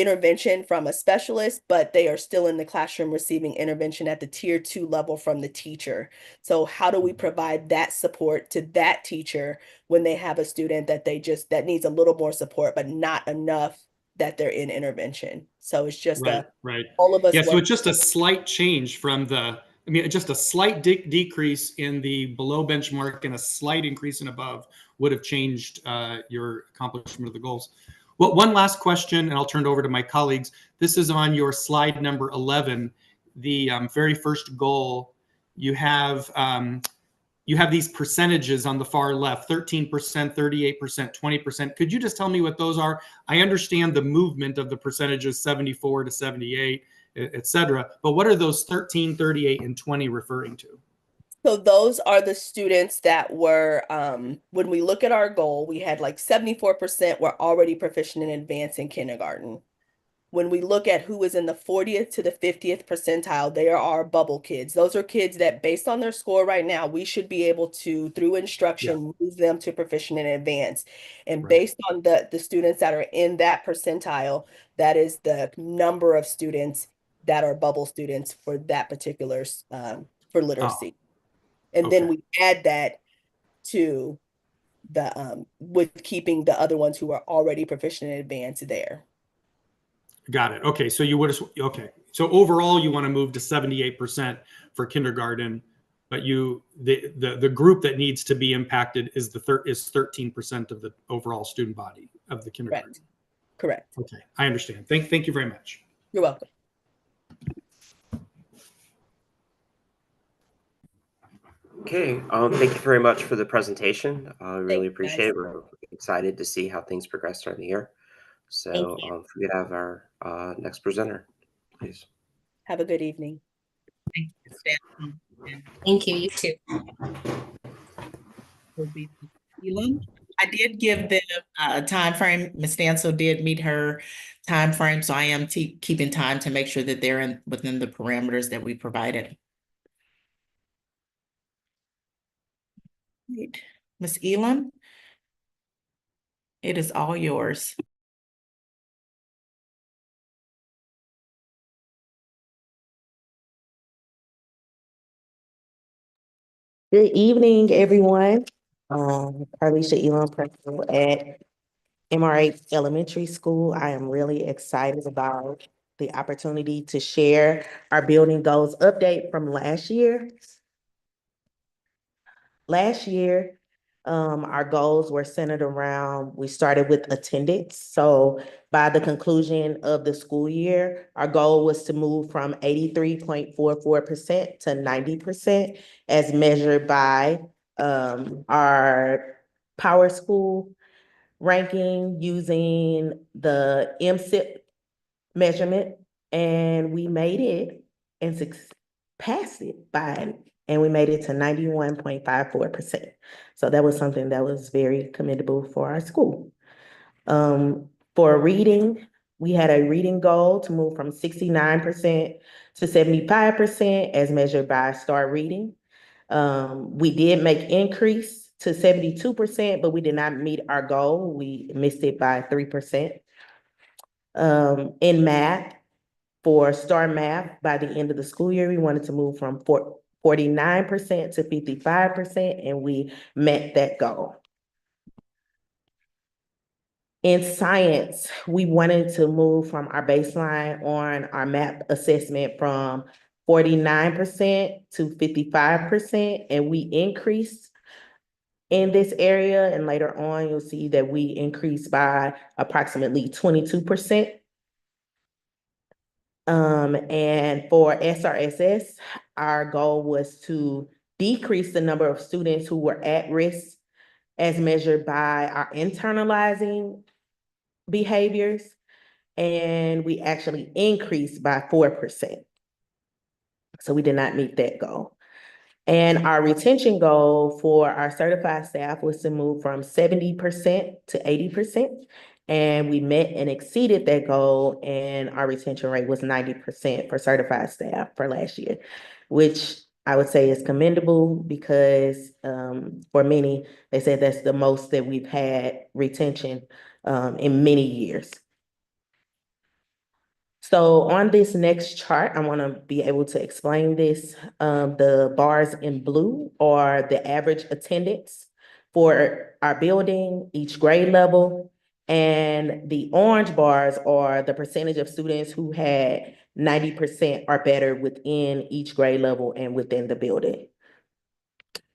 intervention from a specialist, but they are still in the classroom receiving intervention at the tier 2 level from the teacher. So how do we provide that support to that teacher when they have a student that that needs a little more support, but not enough that they're in intervention? So it's just right. all of us. Yeah, so it's just a slight change from just a slight decrease in the below benchmark and a slight increase in above would have changed your accomplishment of the goals. Well, one last question, and I'll turn it over to my colleagues. This is on your slide number 11, the very first goal. You have these percentages on the far left, 13%, 38%, 20%. Could you just tell me what those are? I understand the movement of the percentages, 74 to 78, et cetera. But what are those 13, 38, and 20 referring to? So those are the students that were, when we look at our goal, we had like 74% were already proficient in advanced in kindergarten. When we look at who is in the 40th to the 50th percentile, they are our bubble kids. Those are kids that, based on their score right now, we should be able to, through instruction, move them to proficient in advanced. And based on the students that are in that percentile, that is the number of students that are bubble students for that particular, for literacy. And then we add that to the, with keeping the other ones who are already proficient in advanced there. Got it. Okay, so you would have, okay. So overall, you want to move to 78% for kindergarten, but the group that needs to be impacted is 13% of the overall student body of the kindergarten. Correct. Okay, I understand. Thank you very much. You're welcome. Okay, thank you very much for the presentation. I really appreciate guys. it. We're excited to see how things progress during the year. So if we could have our next presenter, please. Have a good evening. Thank you. You too. I did give them a time frame. Ms. Stansel did meet her time frame, so I am keeping time to make sure that they're within the parameters that we provided. Right. Ms. Elam, it is all yours. Good evening, everyone. Carlisha Elam, principal at MRH Elementary School. I am really excited about the opportunity to share our building goals update from last year. Last year, our goals were centered around, we started with attendance. So by the conclusion of the school year, our goal was to move from 83.44% to 90% as measured by our Power School ranking using the MSIP measurement, and we made it and passed it and we made it to 91.54%. So that was something that was very commendable for our school. For reading, we had a reading goal to move from 69% to 75% as measured by STAR Reading. We did make increase to 72%, but we did not meet our goal. We missed it by 3%. In math, for STAR Math, by the end of the school year, we wanted to move from 49% to 55%, and we met that goal. In science, we wanted to move from our baseline on our MAP assessment from 49% to 55%, and we increased in this area. And later on, you'll see that we increased by approximately 22%. And for SRSS, our goal was to decrease the number of students who were at risk as measured by our internalizing behaviors, and we actually increased by 4%. So we did not meet that goal. And our retention goal for our certified staff was to move from 70% to 80%. And we met and exceeded that goal, and our retention rate was 90% for certified staff for last year, which I would say is commendable because for many, they said that's the most that we've had retention in many years. So on this next chart, I want to be able to explain this. The bars in blue are the average attendance for our building, each grade level. And the orange bars are the percentage of students who had 90% or better within each grade level and within the building.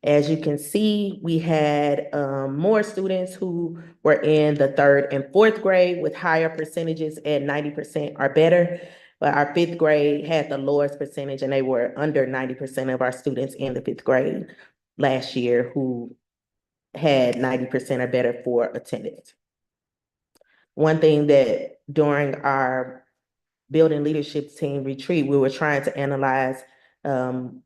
As you can see, we had more students who were in the 3rd and 4th grade with higher percentages at 90% or better. But our 5th grade had the lowest percentage, and they were under 90% of our students in the 5th grade last year who had 90% or better for attendance. One thing that during our building leadership team retreat, we were trying to analyze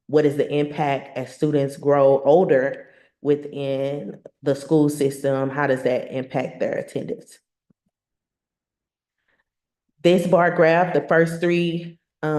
what is the impact as students grow older within the school system? How does that impact their attendance? This bar graph, the first three, they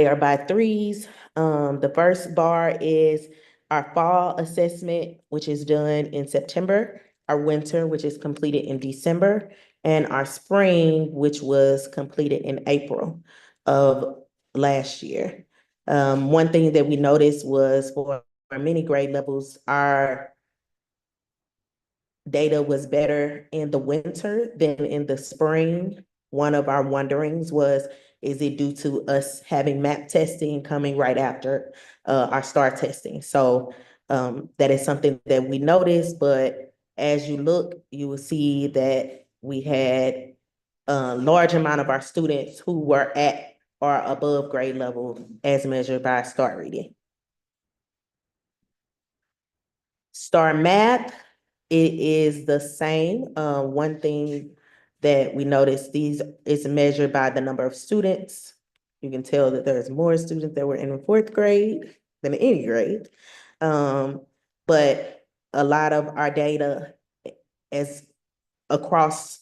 are by threes. The first bar is our fall assessment, which is done in September, our winter, which is completed in December, and our spring, which was completed in April of last year. One thing that we noticed was for many grade levels, our data was better in the winter than in the spring. One of our wonderings was, is it due to us having MAP testing coming right after our STAR testing? So that is something that we noticed, but as you look, you will see that we had a large amount of our students who were at or above grade level as measured by STAR reading. STAR math, it is the same. One thing that we noticed, these is measured by the number of students. You can tell that there's more students that were in the 4th grade than any grade. But a lot of our data is across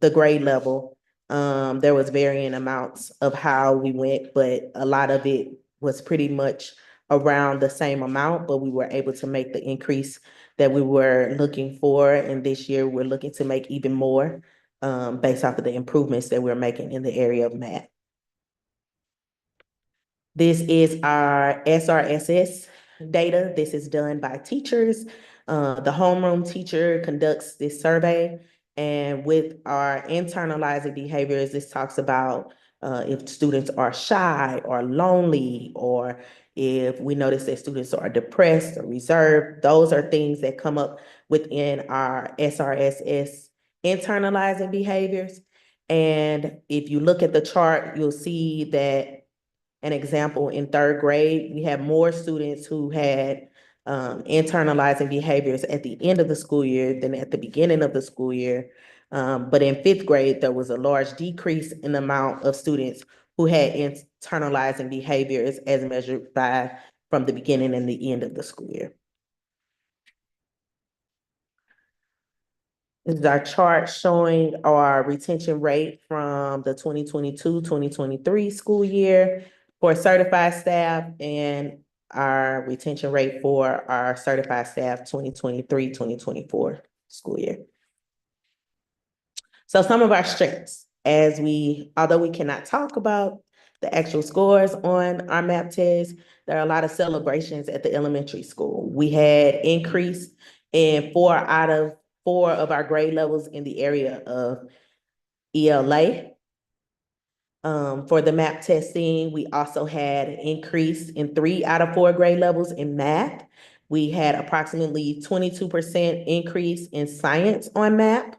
the grade level. There was varying amounts of how we went, but a lot of it was pretty much around the same amount, but we were able to make the increase that we were looking for. And this year we're looking to make even more based off of the improvements that we're making in the area of math. This is our SRSS data. This is done by teachers. The homeroom teacher conducts this survey. And with our internalizing behaviors, this talks about if students are shy or lonely, or if we notice that students are depressed or reserved. Those are things that come up within our SRSS internalizing behaviors. And if you look at the chart, you'll see that an example in 3rd grade, we had more students who had internalizing behaviors at the end of the school year than at the beginning of the school year. But in 5th grade, there was a large decrease in the amount of students who had internalizing behaviors as measured by from the beginning and the end of the school year. This is our chart showing our retention rate from the 2022-2023 school year for certified staff, and our retention rate for our certified staff 2023-2024 school year. So some of our strengths, although we cannot talk about the actual scores on our MAP test, there are a lot of celebrations at the elementary school. We had increase in 4 out of 4 of our grade levels in the area of ELA. For the MAP testing, we also had an increase in 3 out of 4 grade levels in math. We had approximately 22% increase in science on MAP.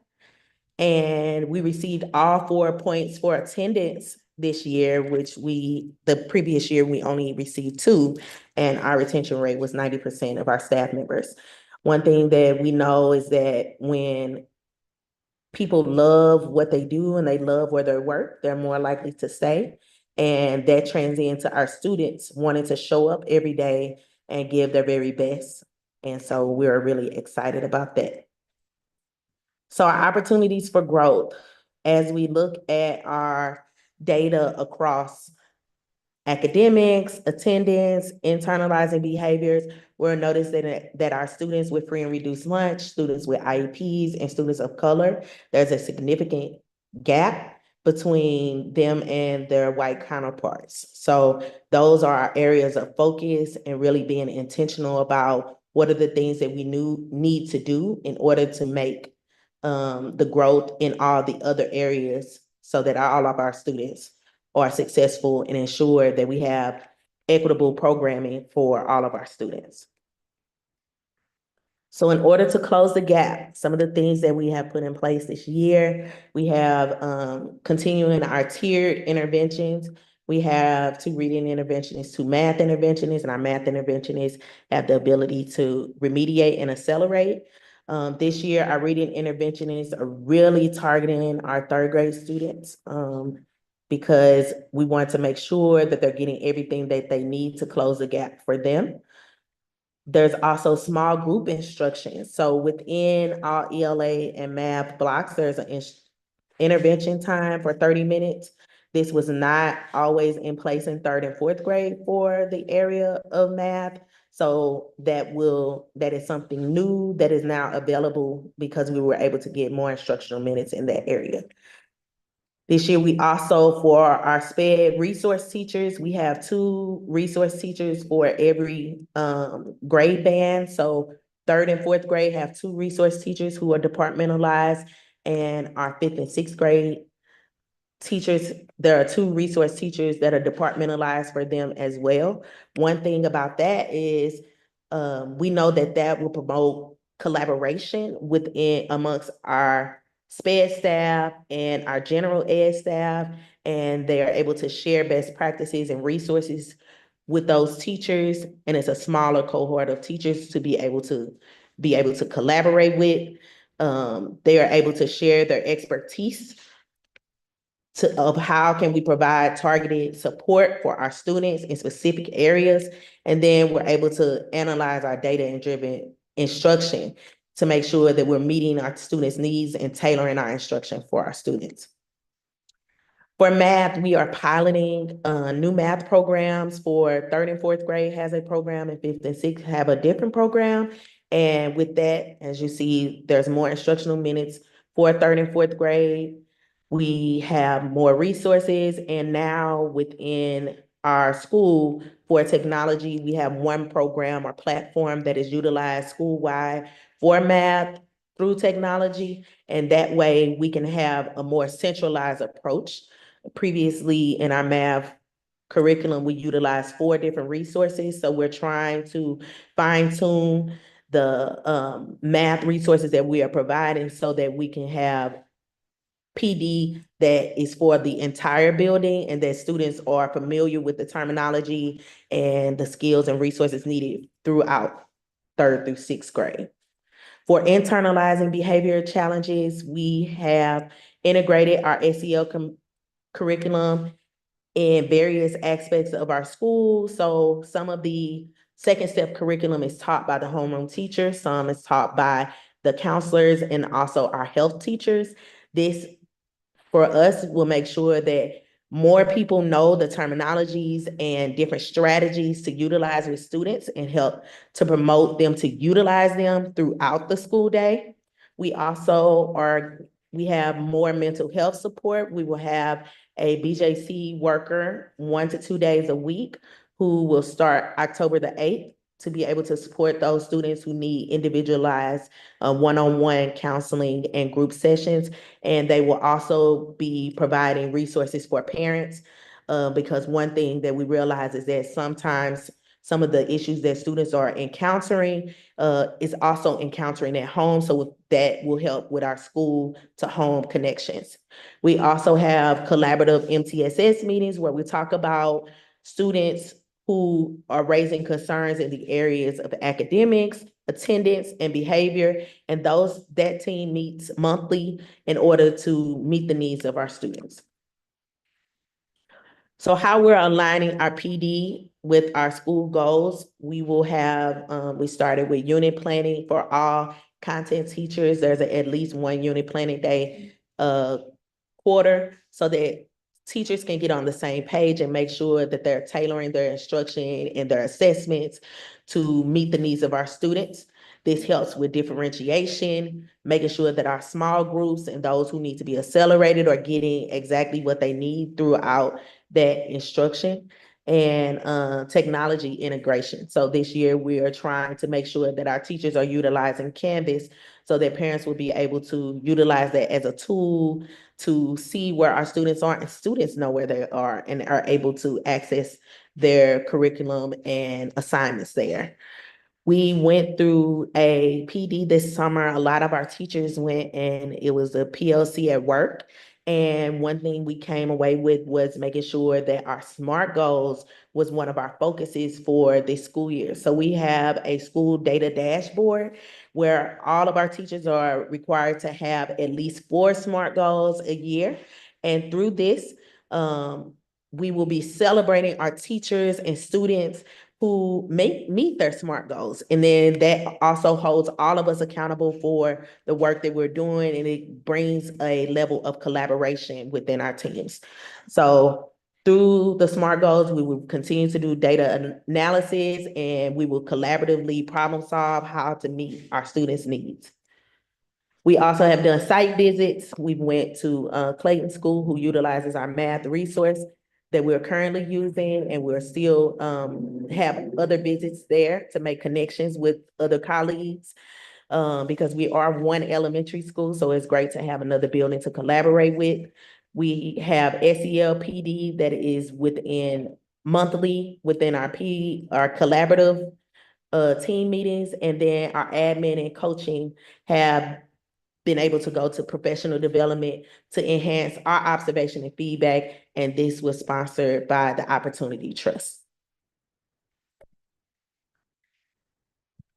And we received all 4 points for attendance this year, which the previous year, we only received 2, and our retention rate was 90% of our staff members. One thing that we know is that when people love what they do and they love where they work, they're more likely to stay. And that transcends to our students wanting to show up every day and give their very best. And so we're really excited about that. So our opportunities for growth, as we look at our data across academics, attendance, internalizing behaviors, we're noticing that our students with free and reduced lunch, students with IEPs, and students of color, there's a significant gap between them and their white counterparts. So those are our areas of focus and really being intentional about what are the things that we need to do in order to make the growth in all the other areas so that all of our students are successful and ensure that we have equitable programming for all of our students. So in order to close the gap, some of the things that we have put in place this year, we have continuing our tiered interventions. We have 2 reading interventionists, 2 math interventionists, and our math interventionists have the ability to remediate and accelerate. This year, our reading interventionists are really targeting our 3rd grade students because we want to make sure that they're getting everything that they need to close the gap for them. There's also small group instruction. So within all ELA and math blocks, there's an intervention time for 30 minutes. This was not always in place in 3rd and 4th grade for the area of math. So that is something new that is now available because we were able to get more instructional minutes in that area. This year, we also, for our SPED resource teachers, we have 2 resource teachers for every grade band. So 3rd and 4th grade have 2 resource teachers who are departmentalized, and our 5th and 6th grade teachers, there are 2 resource teachers that are departmentalized for them as well. One thing about that is we know that will promote collaboration amongst our SPED staff and our general ed staff, and they are able to share best practices and resources with those teachers. And it's a smaller cohort of teachers to be able to collaborate with. They are able to share their expertise of how can we provide targeted support for our students in specific areas. And then we're able to analyze our data and driven instruction to make sure that we're meeting our students' needs and tailoring our instruction for our students. For math, we are piloting new math programs. For 3rd and 4th grade has a program, and 5th and 6th have a different program. And with that, as you see, there's more instructional minutes for 3rd and 4th grade. We have more resources, and now within our school for technology, we have 1 program or platform that is utilized school-wide for math through technology, and that way we can have a more centralized approach. Previously in our math curriculum, we utilized 4 different resources, so we're trying to fine-tune the math resources that we are providing so that we can have PD that is for the entire building and that students are familiar with the terminology and the skills and resources needed throughout 3rd through 6th grade. For internalizing behavior challenges, we have integrated our SEL curriculum in various aspects of our school. So some of the 2nd step curriculum is taught by the homeroom teacher, some is taught by the counselors and also our health teachers. This for us will make sure that more people know the terminologies and different strategies to utilize with students and help to promote them to utilize them throughout the school day. We also we have more mental health support. We will have a BJC worker 1 to 2 days a week who will start October the 8th to be able to support those students who need individualized one-on-one counseling and group sessions. And they will also be providing resources for parents because one thing that we realize is that sometimes some of the issues that students are encountering is also encountering at home. So that will help with our school to home connections. We also have collaborative MTSS meetings where we talk about students who are raising concerns in the areas of academics, attendance, and behavior. And that team meets monthly in order to meet the needs of our students. So how we're aligning our PD with our school goals, we will have, we started with unit planning for all content teachers. There's at least 1 unit planning day quarter so that teachers can get on the same page and make sure that they're tailoring their instruction and their assessments to meet the needs of our students. This helps with differentiation, making sure that our small groups and those who need to be accelerated are getting exactly what they need throughout that instruction, and technology integration. So this year we are trying to make sure that our teachers are utilizing Canvas so that parents will be able to utilize that as a tool to see where our students are, and students know where they are and are able to access their curriculum and assignments there. We went through a PD this summer. A lot of our teachers went, and it was a PLC at work. And one thing we came away with was making sure that our SMART goals was one of our focuses for this school year. So we have a school data dashboard where all of our teachers are required to have at least 4 SMART goals a year. And through this, we will be celebrating our teachers and students who meet their SMART goals. And then that also holds all of us accountable for the work that we're doing, and it brings a level of collaboration within our teams. So through the SMART goals, we will continue to do data analysis, and we will collaboratively problem solve how to meet our students' needs. We also have done site visits. We went to Clayton School, who utilizes our math resource that we're currently using, and we're still have other visits there to make connections with other colleagues, because we are one elementary school, so it's great to have another building to collaborate with. We have SEL PD that is within monthly within our collaborative team meetings, and then our admin and coaching have been able to go to professional development to enhance our observation and feedback, and this was sponsored by the Opportunity Trust.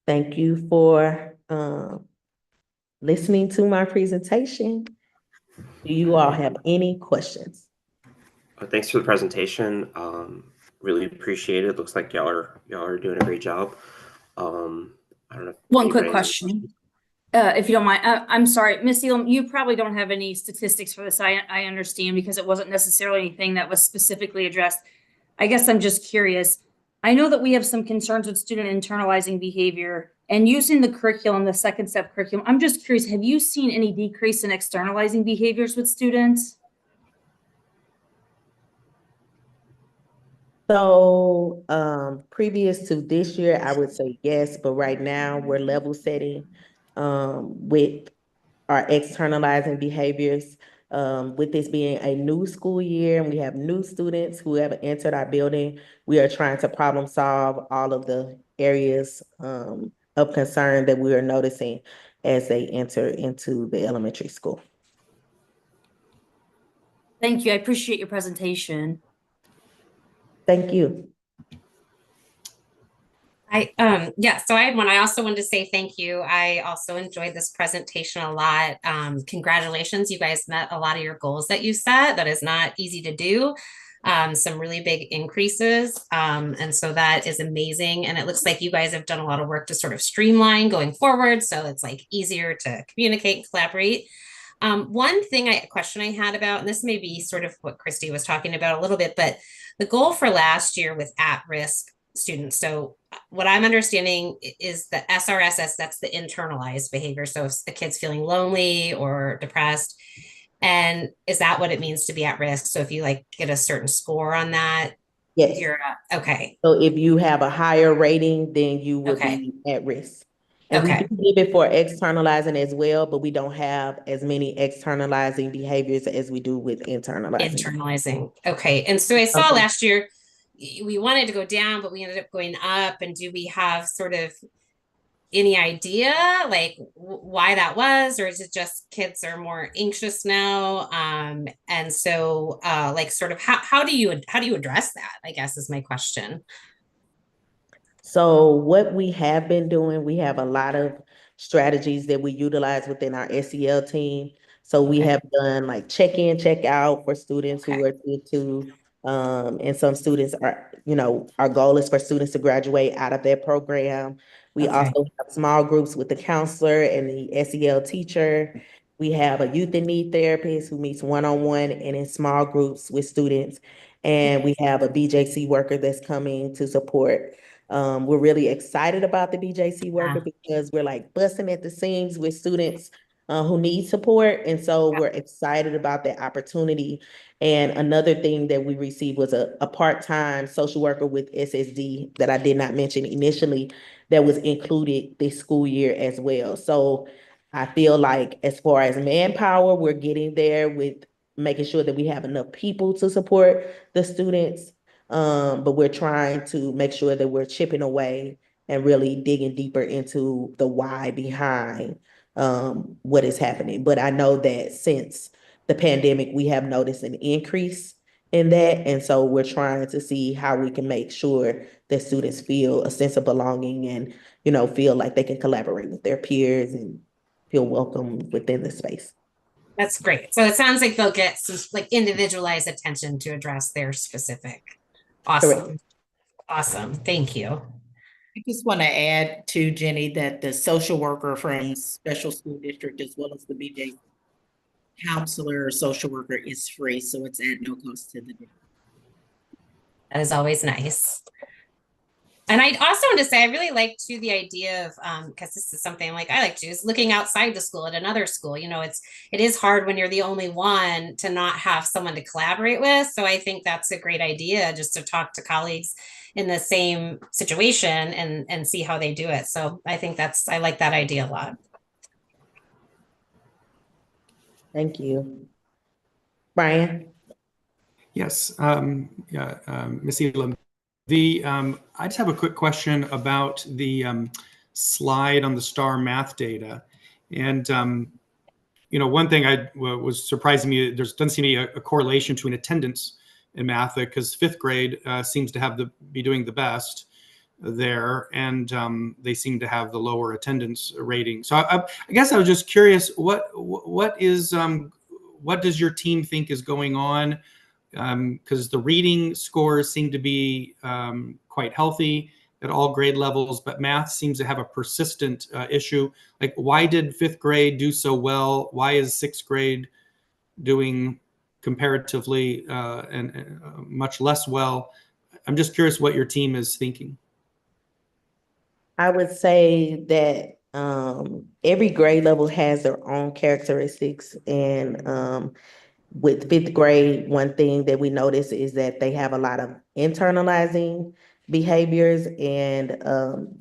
Thank you for listening to my presentation. Do you all have any questions? Thanks for the presentation. Really appreciate it. Looks like y'all are doing a great job. I don't know. One quick question. If you don't mind, I'm sorry, Ms. Elam, you probably don't have any statistics for this. I understand, because it wasn't necessarily anything that was specifically addressed. I guess I'm just curious. I know that we have some concerns with student internalizing behavior and using the curriculum, the second step curriculum. I'm just curious, have you seen any decrease in externalizing behaviors with students? So previous to this year, I would say yes, but right now we're level setting with our externalizing behaviors. With this being a new school year and we have new students who have entered our building, we are trying to problem solve all of the areas of concern that we are noticing as they enter into the elementary school. Thank you. I appreciate your presentation. Thank you. So I had one. I also wanted to say thank you. I also enjoyed this presentation a lot. Congratulations, you guys met a lot of your goals that you set. That is not easy to do. Some really big increases. And so that is amazing. And it looks like you guys have done a lot of work to sort of streamline going forward. So it's like easier to communicate and collaborate. One question I had about, and this may be sort of what Christy was talking about a little bit, but the goal for last year with at-risk students. So what I'm understanding is the SRSS, that's the internalized behavior. So if the kid's feeling lonely or depressed, and is that what it means to be at risk? So if you like get a certain score on that, yes, you're okay. So if you have a higher rating, then you will be at risk. And we do give it for externalizing as well, but we don't have as many externalizing behaviors as we do with internalizing. Okay. And so I saw last year, we wanted to go down, but we ended up going up. And do we have sort of any idea like why that was, or is it just kids are more anxious now? And so like sort of how do you address that, I guess, is my question. So what we have been doing, we have a lot of strategies that we utilize within our SEL team. So we have done like check-in, check-out for students who are tier 2. And some students are, our goal is for students to graduate out of their program. We also have small groups with the counselor and the SEL teacher. We have a youth in need therapist who meets one-on-one and in small groups with students. And we have a BJC worker that's coming to support We're really excited about the BJC worker Yeah. because we're like busting at the seams with students who need support. And so we're excited about that opportunity. And another thing that we received was a part-time social worker with SSD that I did not mention initially that was included this school year as well. So I feel like as far as manpower, we're getting there with making sure that we have enough people to support the students. But we're trying to make sure that we're chipping away and really digging deeper into the why behind what is happening. But I know that since the pandemic, we have noticed an increase in that. And so we're trying to see how we can make sure that students feel a sense of belonging and, you know, feel like they can collaborate with their peers and feel welcome within the space. That's great. So it sounds like they'll get some like individualized attention to address their specific. Awesome. Correct. Awesome. Thank you. I just want to add to Jenny that the social worker from special school district as well as the BJ counselor or social worker is free, so it's at no cost to the district. That is always nice. And I also want to say I really like too the idea of because this is something like I like to is looking outside the school at another school. You know, it is hard when you're the only one to not have someone to collaborate with. So I think that's a great idea just to talk to colleagues in the same situation and see how they do it. So I think I like that idea a lot. Thank you. Brian? Yes, Ms. Elam. I just have a quick question about the slide on the STAR math data. And, you know, one thing was surprising me, there doesn't seem to be a correlation to an attendance in math because fifth grade seems to be doing the best there, and they seem to have the lower attendance rating. So I guess I was just curious, what does your team think is going on? Because the reading scores seem to be quite healthy at all grade levels, but math seems to have a persistent issue. Like, why did fifth grade do so well? Why is sixth grade doing comparatively and much less well? I'm just curious what your team is thinking. I would say that every grade level has their own characteristics. And with fifth grade, one thing that we notice is that they have a lot of internalizing behaviors, and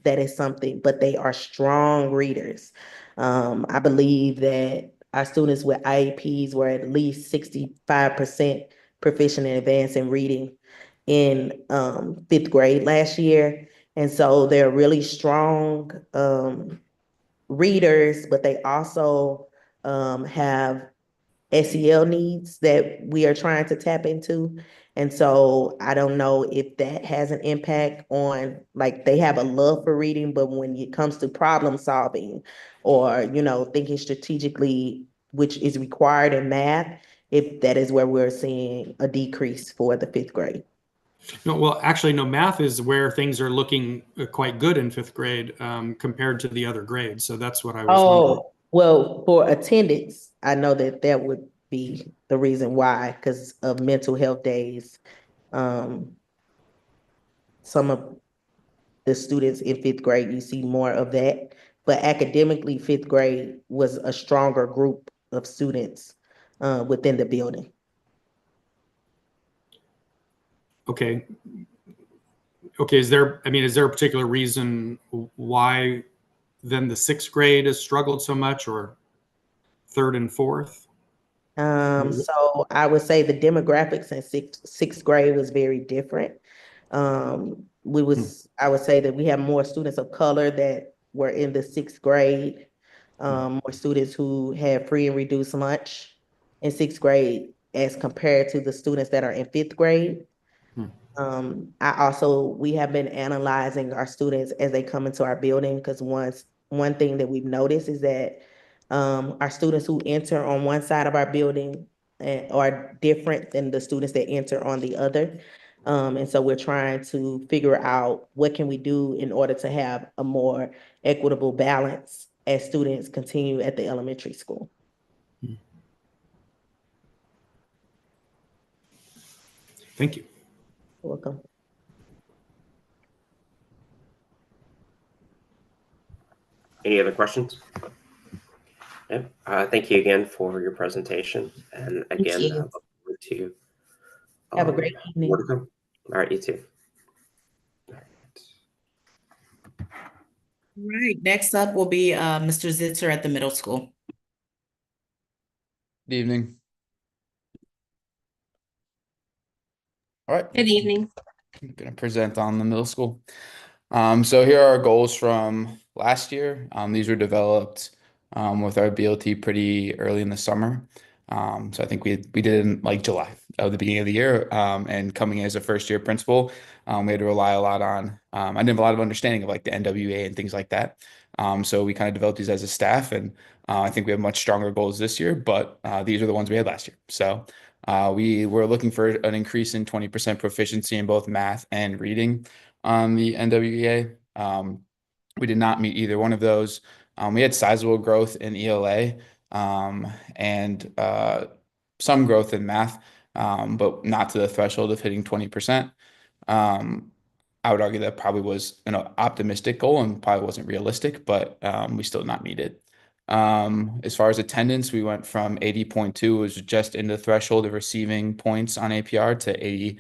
that is something, but they are strong readers. I believe that our students with IEPs were at least 65% proficient in advanced in reading in fifth grade last year. And so they're really strong readers, but they also have SEL needs that we are trying to tap into. And so I don't know if that has an impact on, like, they have a love for reading, but when it comes to problem solving or, you know, thinking strategically, which is required in math, if that is where we're seeing a decrease for the fifth grade. No, well, actually, no, math is where things are looking quite good in fifth grade compared to the other grades. So that's what I was wondering. Oh, well, for attendance, I know that that would be the reason why, because of mental health days. Some of the students in fifth grade, you see more of that. But academically, fifth grade was a stronger group of students within the building. Okay. Okay, is there a particular reason why then the sixth grade has struggled so much, or third and fourth? So I would say the demographics in sixth grade was very different. I would say that we have more students of color that were in the sixth grade, more students who had free and reduced lunch in sixth grade as compared to the students that are in fifth grade. We have been analyzing our students as they come into our building, because one thing that we've noticed is that our students who enter on one side of our building are different than the students that enter on the other. And so we're trying to figure out what can we do in order to have a more equitable balance as students continue at the elementary school. Thank you. You're welcome. Any other questions? Yeah. Thank you again for your presentation. And again, you. look forward to Have a great more to evening. come. All right, you too. All right, next up will be Mr. Zitzer at the middle school. Good evening. All right. Good evening. I'm going to present on the middle school. So here are our goals from last year. These were developed with our BLT pretty early in the summer. So I think we did it in like July of the beginning of the year. And coming in as a first year principal, we had to rely a lot on, I didn't have a lot of understanding of like the NWA and things like that. So we kind of developed these as a staff, and I think we have much stronger goals this year, but these are the ones we had last year. So we were looking for an increase in 20% proficiency in both math and reading on the NWEA. We did not meet either one of those. We had sizable growth in ELA and some growth in math, but not to the threshold of hitting 20%. I would argue that probably was an optimistic goal and probably wasn't realistic, but we still did not meet it. As far as attendance, we went from 80.2, was just in the threshold of receiving points on APR, to 80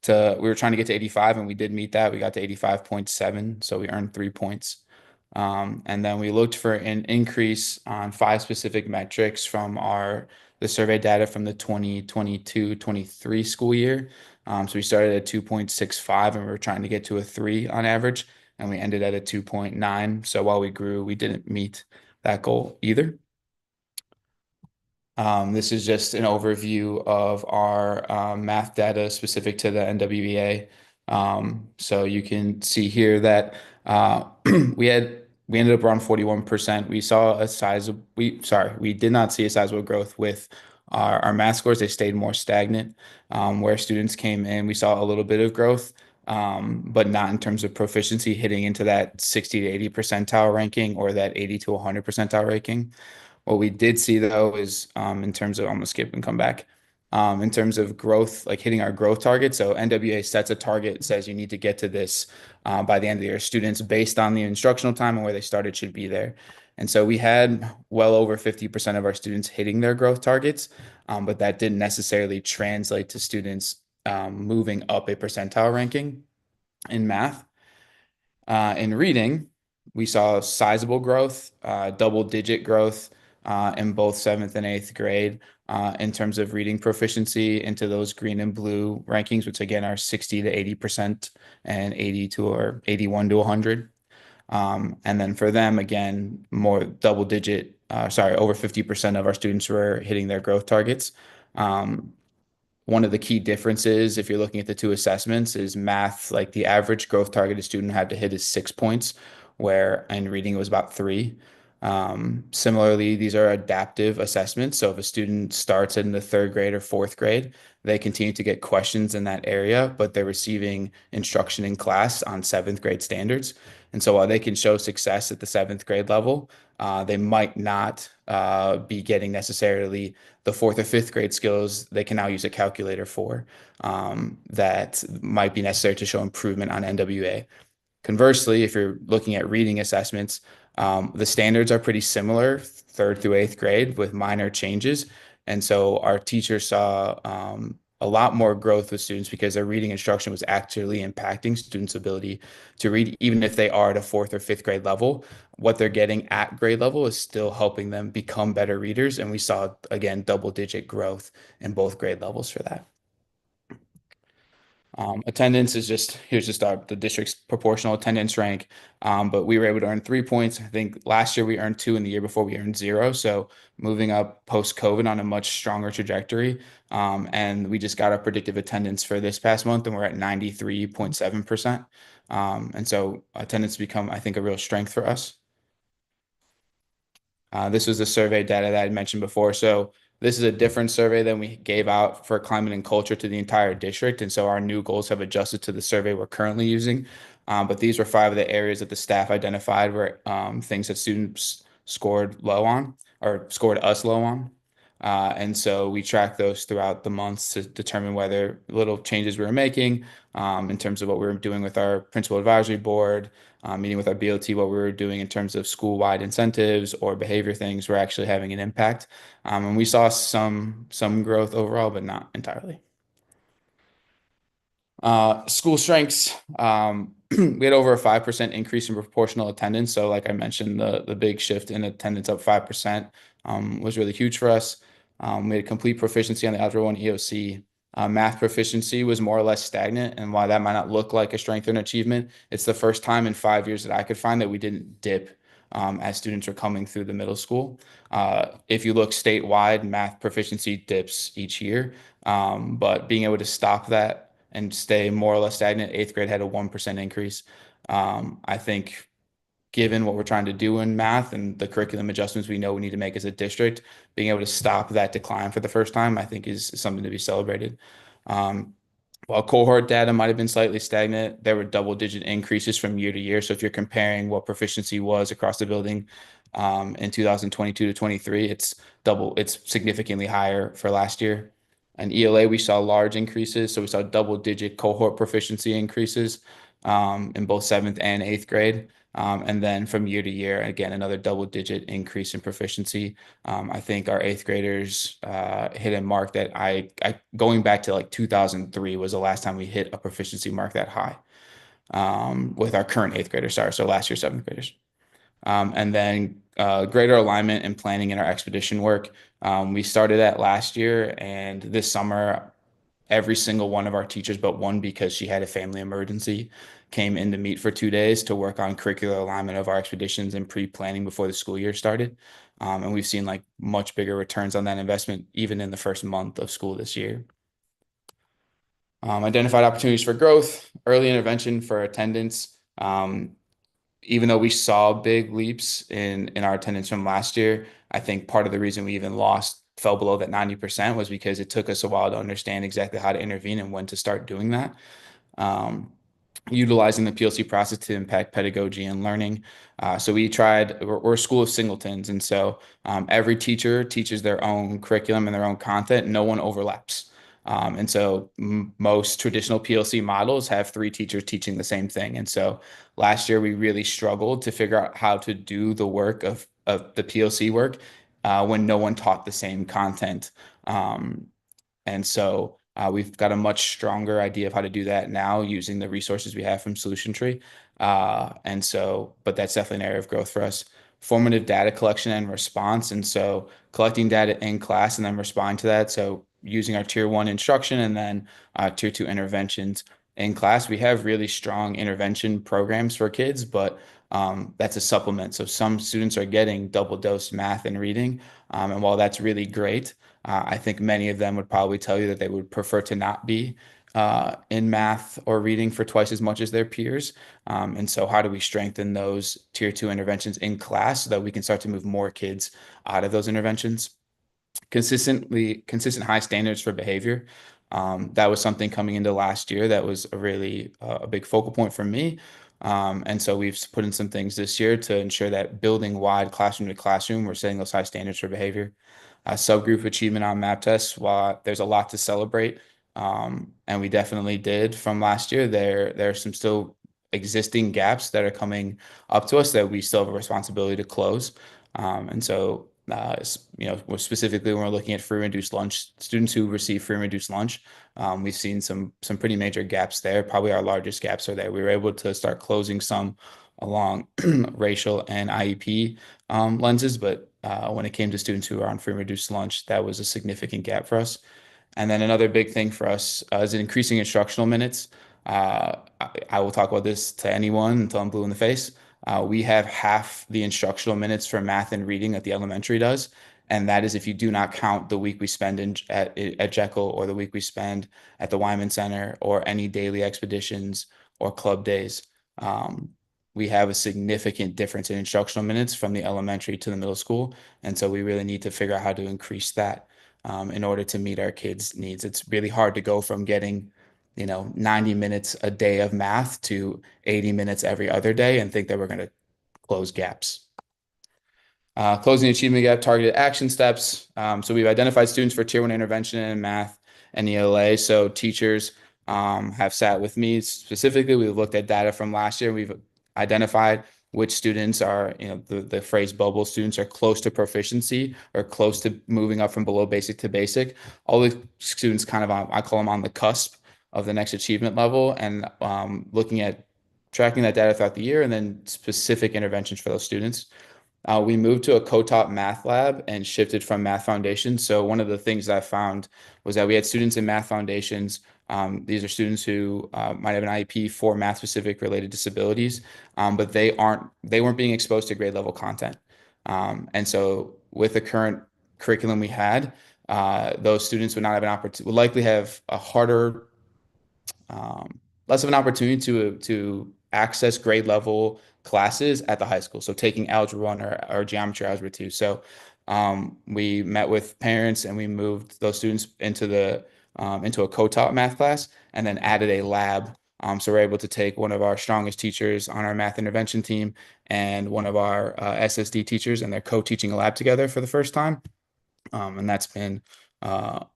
to, we were trying to get to 85, and we did meet that. We got to 85.7, so we earned 3 points. And then we looked for an increase on 5 specific metrics from the survey data from the 2022-23 school year. So we started at 2.65, and we were trying to get to a 3 on average, and we ended at a 2.9. So while we grew, we didn't meet that goal either. This is just an overview of our math data specific to the NWEA. So you can see here that we ended up around 41%. We did not see a sizable growth with our math scores. They stayed more stagnant. Where students came in, we saw a little bit of growth, but not in terms of proficiency hitting into that 60 to 80 percentile ranking or that 80 to 100 percentile ranking. What we did see though is in terms of, I'm gonna skip and come back. In terms of growth, like hitting our growth target. So NWA sets a target, says you need to get to this by the end of the year. Students, based on the instructional time and where they started, should be there. And so we had well over 50% of our students hitting their growth targets, but that didn't necessarily translate to students moving up a percentile ranking in math. In reading, we saw sizable growth, double-digit growth in both 7th and 8th grade in terms of reading proficiency into those green and blue rankings, which again are 60 to 80% and 80 to or 81 to 100. And then for them, again, more double-digit, over 50% of our students were hitting their growth targets. One of the key differences, if you're looking at the two assessments, is math, like the average growth target a student had to hit is 6 points, where in reading it was about 3. Similarly, these are adaptive assessments. So if a student starts in the 3rd grade or 4th grade, they continue to get questions in that area, but they're receiving instruction in class on 7th grade standards. And so while they can show success at the 7th grade level, they might not be getting necessarily the 4th or 5th grade skills they can now use a calculator for that might be necessary to show improvement on NWA. Conversely, if you're looking at reading assessments, the standards are pretty similar, 3rd through 8th grade, with minor changes. And so our teachers saw a lot more growth with students because their reading instruction was actually impacting students' ability to read, even if they are at a 4th or 5th grade level. What they're getting at grade level is still helping them become better readers. And we saw, again, double-digit growth in both grade levels for that. Attendance is here's the district's proportional attendance rank, but we were able to earn 3 points. I think last year we earned 2, and the year before we earned 0. So moving up post-COVID on a much stronger trajectory. And we just got our predictive attendance for this past month, and we're at 93.7%. And so attendance become, I think, a real strength for us. This was the survey data that I mentioned before. So this is a different survey than we gave out for climate and culture to the entire district. And so our new goals have adjusted to the survey we're currently using. But these were 5 of the areas that the staff identified were things that students scored low on, or scored us low on. And so we track those throughout the months to determine whether little changes we were making in terms of what we were doing with our principal advisory board, meeting with our BOT, what we were doing in terms of school-wide incentives or behavior things were actually having an impact. And we saw some growth overall, but not entirely. School strengths, we had over a 5% increase in proportional attendance. So like I mentioned, the big shift in attendance up 5% was really huge for us. We had complete proficiency on the Algebra 1 EOC. Math proficiency was more or less stagnant. And while that might not look like a strength or an achievement, it's the first time in 5 years that I could find that we didn't dip as students were coming through the middle school. If you look statewide, math proficiency dips each year. But being able to stop that and stay more or less stagnant. 8th grade had a 1% increase. I think given what we're trying to do in math and the curriculum adjustments we know we need to make as a district, being able to stop that decline for the first time, I think is something to be celebrated. While cohort data might have been slightly stagnant, there were double-digit increases from year to year. So if you're comparing what proficiency was across the building in 2022 to 23, it's significantly higher for last year. And ELA, we saw large increases. So we saw double-digit cohort proficiency increases in both 7th and 8th grade. And then from year to year, again, another double-digit increase in proficiency. I think our 8th graders hit a mark that going back to like 2003 was the last time we hit a proficiency mark that high with our current 8th graders. Sorry, so last year 7th graders. And then greater alignment and planning in our expedition work. We started that last year, and this summer, every single one of our teachers but one, because she had a family emergency, came in to meet for 2 days to work on curricular alignment of our expeditions and pre-planning before the school year started. And we've seen like much bigger returns on that investment even in the first month of school this year. Identified opportunities for growth, early intervention for attendance. Even though we saw big leaps in our attendance from last year, I think part of the reason we even fell below that 90% was because it took us a while to understand exactly how to intervene and when to start doing that. Utilizing the PLC process to impact pedagogy and learning. So we're a school of singletons. And so every teacher teaches their own curriculum and their own content. No one overlaps. And so most traditional PLC models have 3 teachers teaching the same thing. And so last year we really struggled to figure out how to do the work of the PLC work when no one taught the same content. And so we've got a much stronger idea of how to do that now using the resources we have from Solution Tree. But that's definitely an area of growth for us. Formative data collection and response. And so collecting data in class and then responding to that. So using our tier 1 instruction and then tier 2 interventions in class. We have really strong intervention programs for kids, but that's a supplement. So some students are getting double dose math and reading. And while that's really great, I think many of them would probably tell you that they would prefer to not be in math or reading for twice as much as their peers. And so how do we strengthen those tier 2 interventions in class so that we can start to move more kids out of those interventions? Consistent high standards for behavior. That was something coming into last year that was a really a big focal point for me. And so we've put in some things this year to ensure that building wide classroom to classroom, we're setting those high standards for behavior. Subgroup achievement on map tests, while there's a lot to celebrate, and we definitely did from last year, there are some still existing gaps that are coming up to us that we still have a responsibility to close. And so specifically when we're looking at free and reduced lunch, students who receive free and reduced lunch, we've seen some pretty major gaps there. Probably our largest gaps are there. We were able to start closing some along racial and IEP lenses, but when it came to students who are on free and reduced lunch, that was a significant gap for us. And then another big thing for us is increasing instructional minutes. I will talk about this to anyone until I'm blue in the face. We have half the instructional minutes for math and reading that the elementary does. And that is if you do not count the week we spend at Jekyll or the week we spend at the Wyman Center or any daily expeditions or club days. We have a significant difference in instructional minutes from the elementary to the middle school. And so we really need to figure out how to increase that in order to meet our kids' needs. It's really hard to go from getting 90 minutes a day of math to 80 minutes every other day and think that we're going to close gaps. Closing the achievement gap, targeted action steps. So we've identified students for Tier 1 intervention in math and ELA. So teachers have sat with me specifically. We've looked at data from last year. We've identified which students are, the phrase bubble students are close to proficiency or close to moving up from below basic to basic. All the students kind of, I call them on the cusp of the next achievement level, and looking at tracking that data throughout the year and then specific interventions for those students. We moved to a co-taught math lab and shifted from math foundations. So one of the things I found was that we had students in math foundations. These are students who might have an IEP for math specific related disabilities, but they weren't being exposed to grade level content. And so with the current curriculum we had, those students would not have an opportunity, would likely have a harder, less of an opportunity to access grade level classes at the high school. So taking Algebra 1 or Geometry, Algebra 2. So we met with parents and we moved those students into a co-taught math class and then added a lab. So we're able to take one of our strongest teachers on our math intervention team and one of our SSD teachers, and they're co-teaching a lab together for the first time. And that's been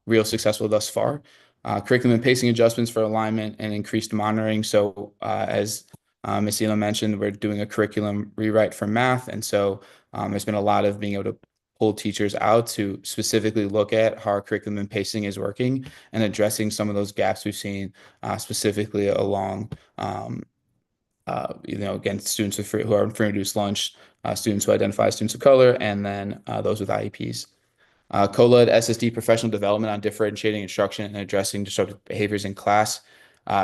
real successful thus far. Curriculum and pacing adjustments for alignment and increased monitoring. So as Ms. Ela mentioned, we're doing a curriculum rewrite for math. And so there's been a lot of being able to pull teachers out to specifically look at how our curriculum and pacing is working and addressing some of those gaps we've seen specifically along, again, students who are on free and reduced lunch, students who identify as students of color, and then those with IEPs. Co-led SSD professional development on differentiating instruction and addressing disruptive behaviors in class.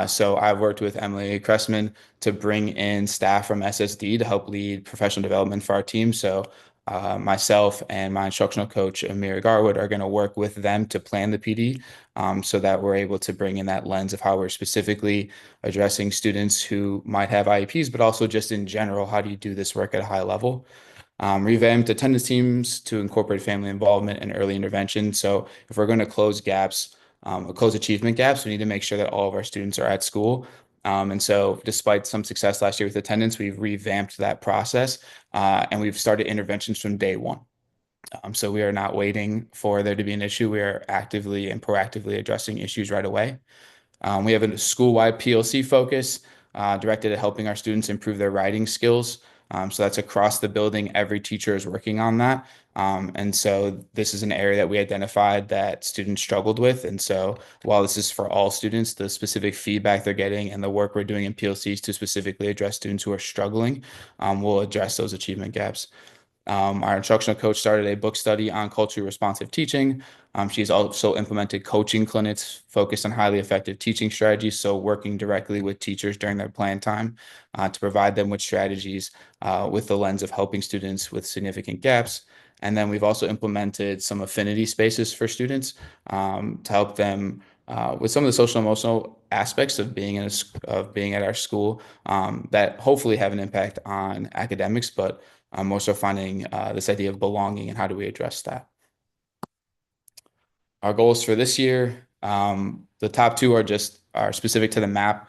So I've worked with Emily Cressman to bring in staff from SSD to help lead professional development for our team. So myself and my instructional coach, Amir Garwood, are going to work with them to plan the PD so that we're able to bring in that lens of how we're specifically addressing students who might have IEPs, but also just in general, how do you do this work at a high level? Revamped attendance teams to incorporate family involvement and early intervention. So if we're going to close gaps, close achievement gaps, we need to make sure that all of our students are at school. And so despite some success last year with attendance, we've revamped that process and we've started interventions from day one. So we are not waiting for there to be an issue. We are actively and proactively addressing issues right away. We have a school-wide PLC focus directed at helping our students improve their writing skills. So that's across the building. Every teacher is working on that. And so this is an area that we identified that students struggled with. And so while this is for all students, the specific feedback they're getting and the work we're doing in PLCs to specifically address students who are struggling will address those achievement gaps. Our instructional coach started a book study on culturally responsive teaching. She's also implemented coaching clinics focused on highly effective teaching strategies. So working directly with teachers during their plan time to provide them with strategies with the lens of helping students with significant gaps. And then we've also implemented some affinity spaces for students to help them with some of the social and emotional aspects of being at our school that hopefully have an impact on academics, but I'm also finding this idea of belonging and how do we address that. Our goals for this year, the top two are specific to the MAP.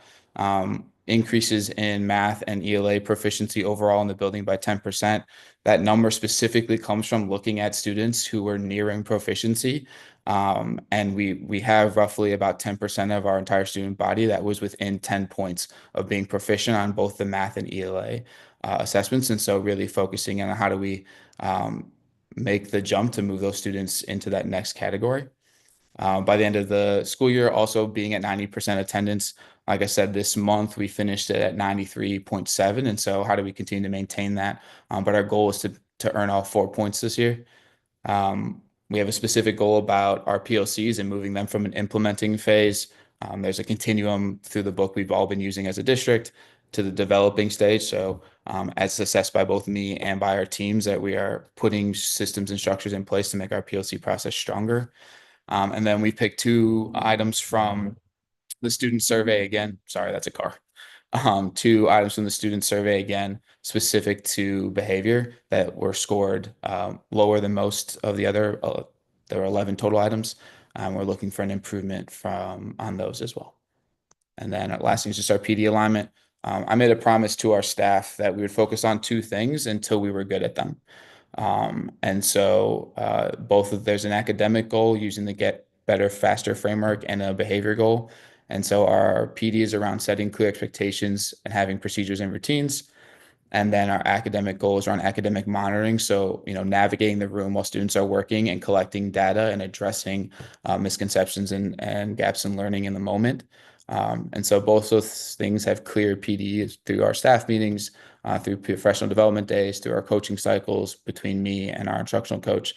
Increases in math and ELA proficiency overall in the building by 10%. That number specifically comes from looking at students who were nearing proficiency. And we have roughly about 10% of our entire student body that was within 10 points of being proficient on both the math and ELA assessments. And so really focusing on how do we make the jump to move those students into that next category. By the end of the school year, also being at 90% attendance. Like I said, this month we finished it at 93.7. And so how do we continue to maintain that? But our goal is to earn all 4 points this year. We have a specific goal about our PLCs and moving them from an implementing phase. There's a continuum through the book we've all been using as a district to the developing stage. So as assessed by both me and by our teams, that we are putting systems and structures in place to make our PLC process stronger. And then we picked 2 items from the student survey again. Sorry, that's a car. 2 items from the student survey again, specific to behavior that were scored lower than most of the other. There were 11 total items. We're looking for an improvement on those as well. And then last thing is just our PD alignment. I made a promise to our staff that we would focus on 2 things until we were good at them. And so there's an academic goal using the Get Better, Faster framework and a behavior goal. And so our PD is around setting clear expectations and having procedures and routines. And then our academic goals are on academic monitoring. So, navigating the room while students are working and collecting data and addressing misconceptions and gaps in learning in the moment. And so both those things have clear PD through our staff meetings, through professional development days, through our coaching cycles between me and our instructional coach.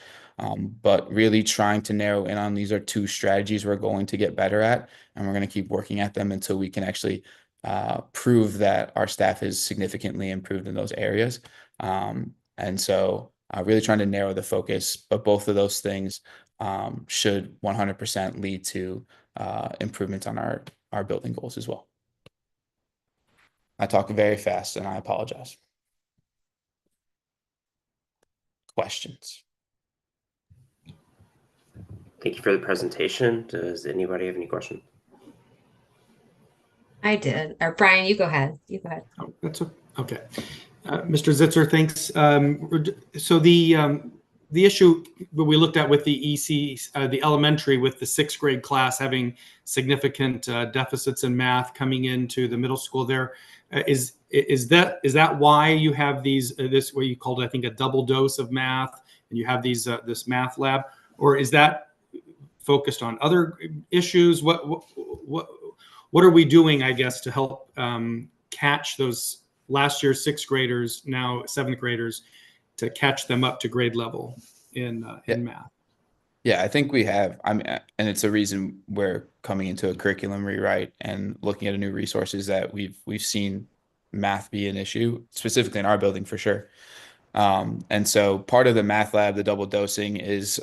But really trying to narrow in on these are two strategies we're going to get better at, and we're going to keep working at them until we can actually prove that our staff is significantly improved in those areas. And so really trying to narrow the focus, but both of those things should 100% lead to improvements on our building goals as well. I talk very fast and I apologize. Questions? Thank you for the presentation. Does anybody have any questions? I did. Or Brian, you go ahead. You go ahead. Oh, that's okay. Mr. Zitzer, thanks. So the issue that we looked at with the EC, the elementary, with the 6th grade class having significant deficits in math coming into the middle school, there is that why you have this what you called, I think, a double dose of math, and you have this math lab, or is that focused on other issues? What are we doing, I guess, to help catch those last year 6th graders, now 7th graders, to catch them up to grade level in math? Yeah, I think we have. And it's a reason we're coming into a curriculum rewrite and looking at new resources that we've seen math be an issue, specifically in our building for sure. And so part of the math lab, the double dosing, is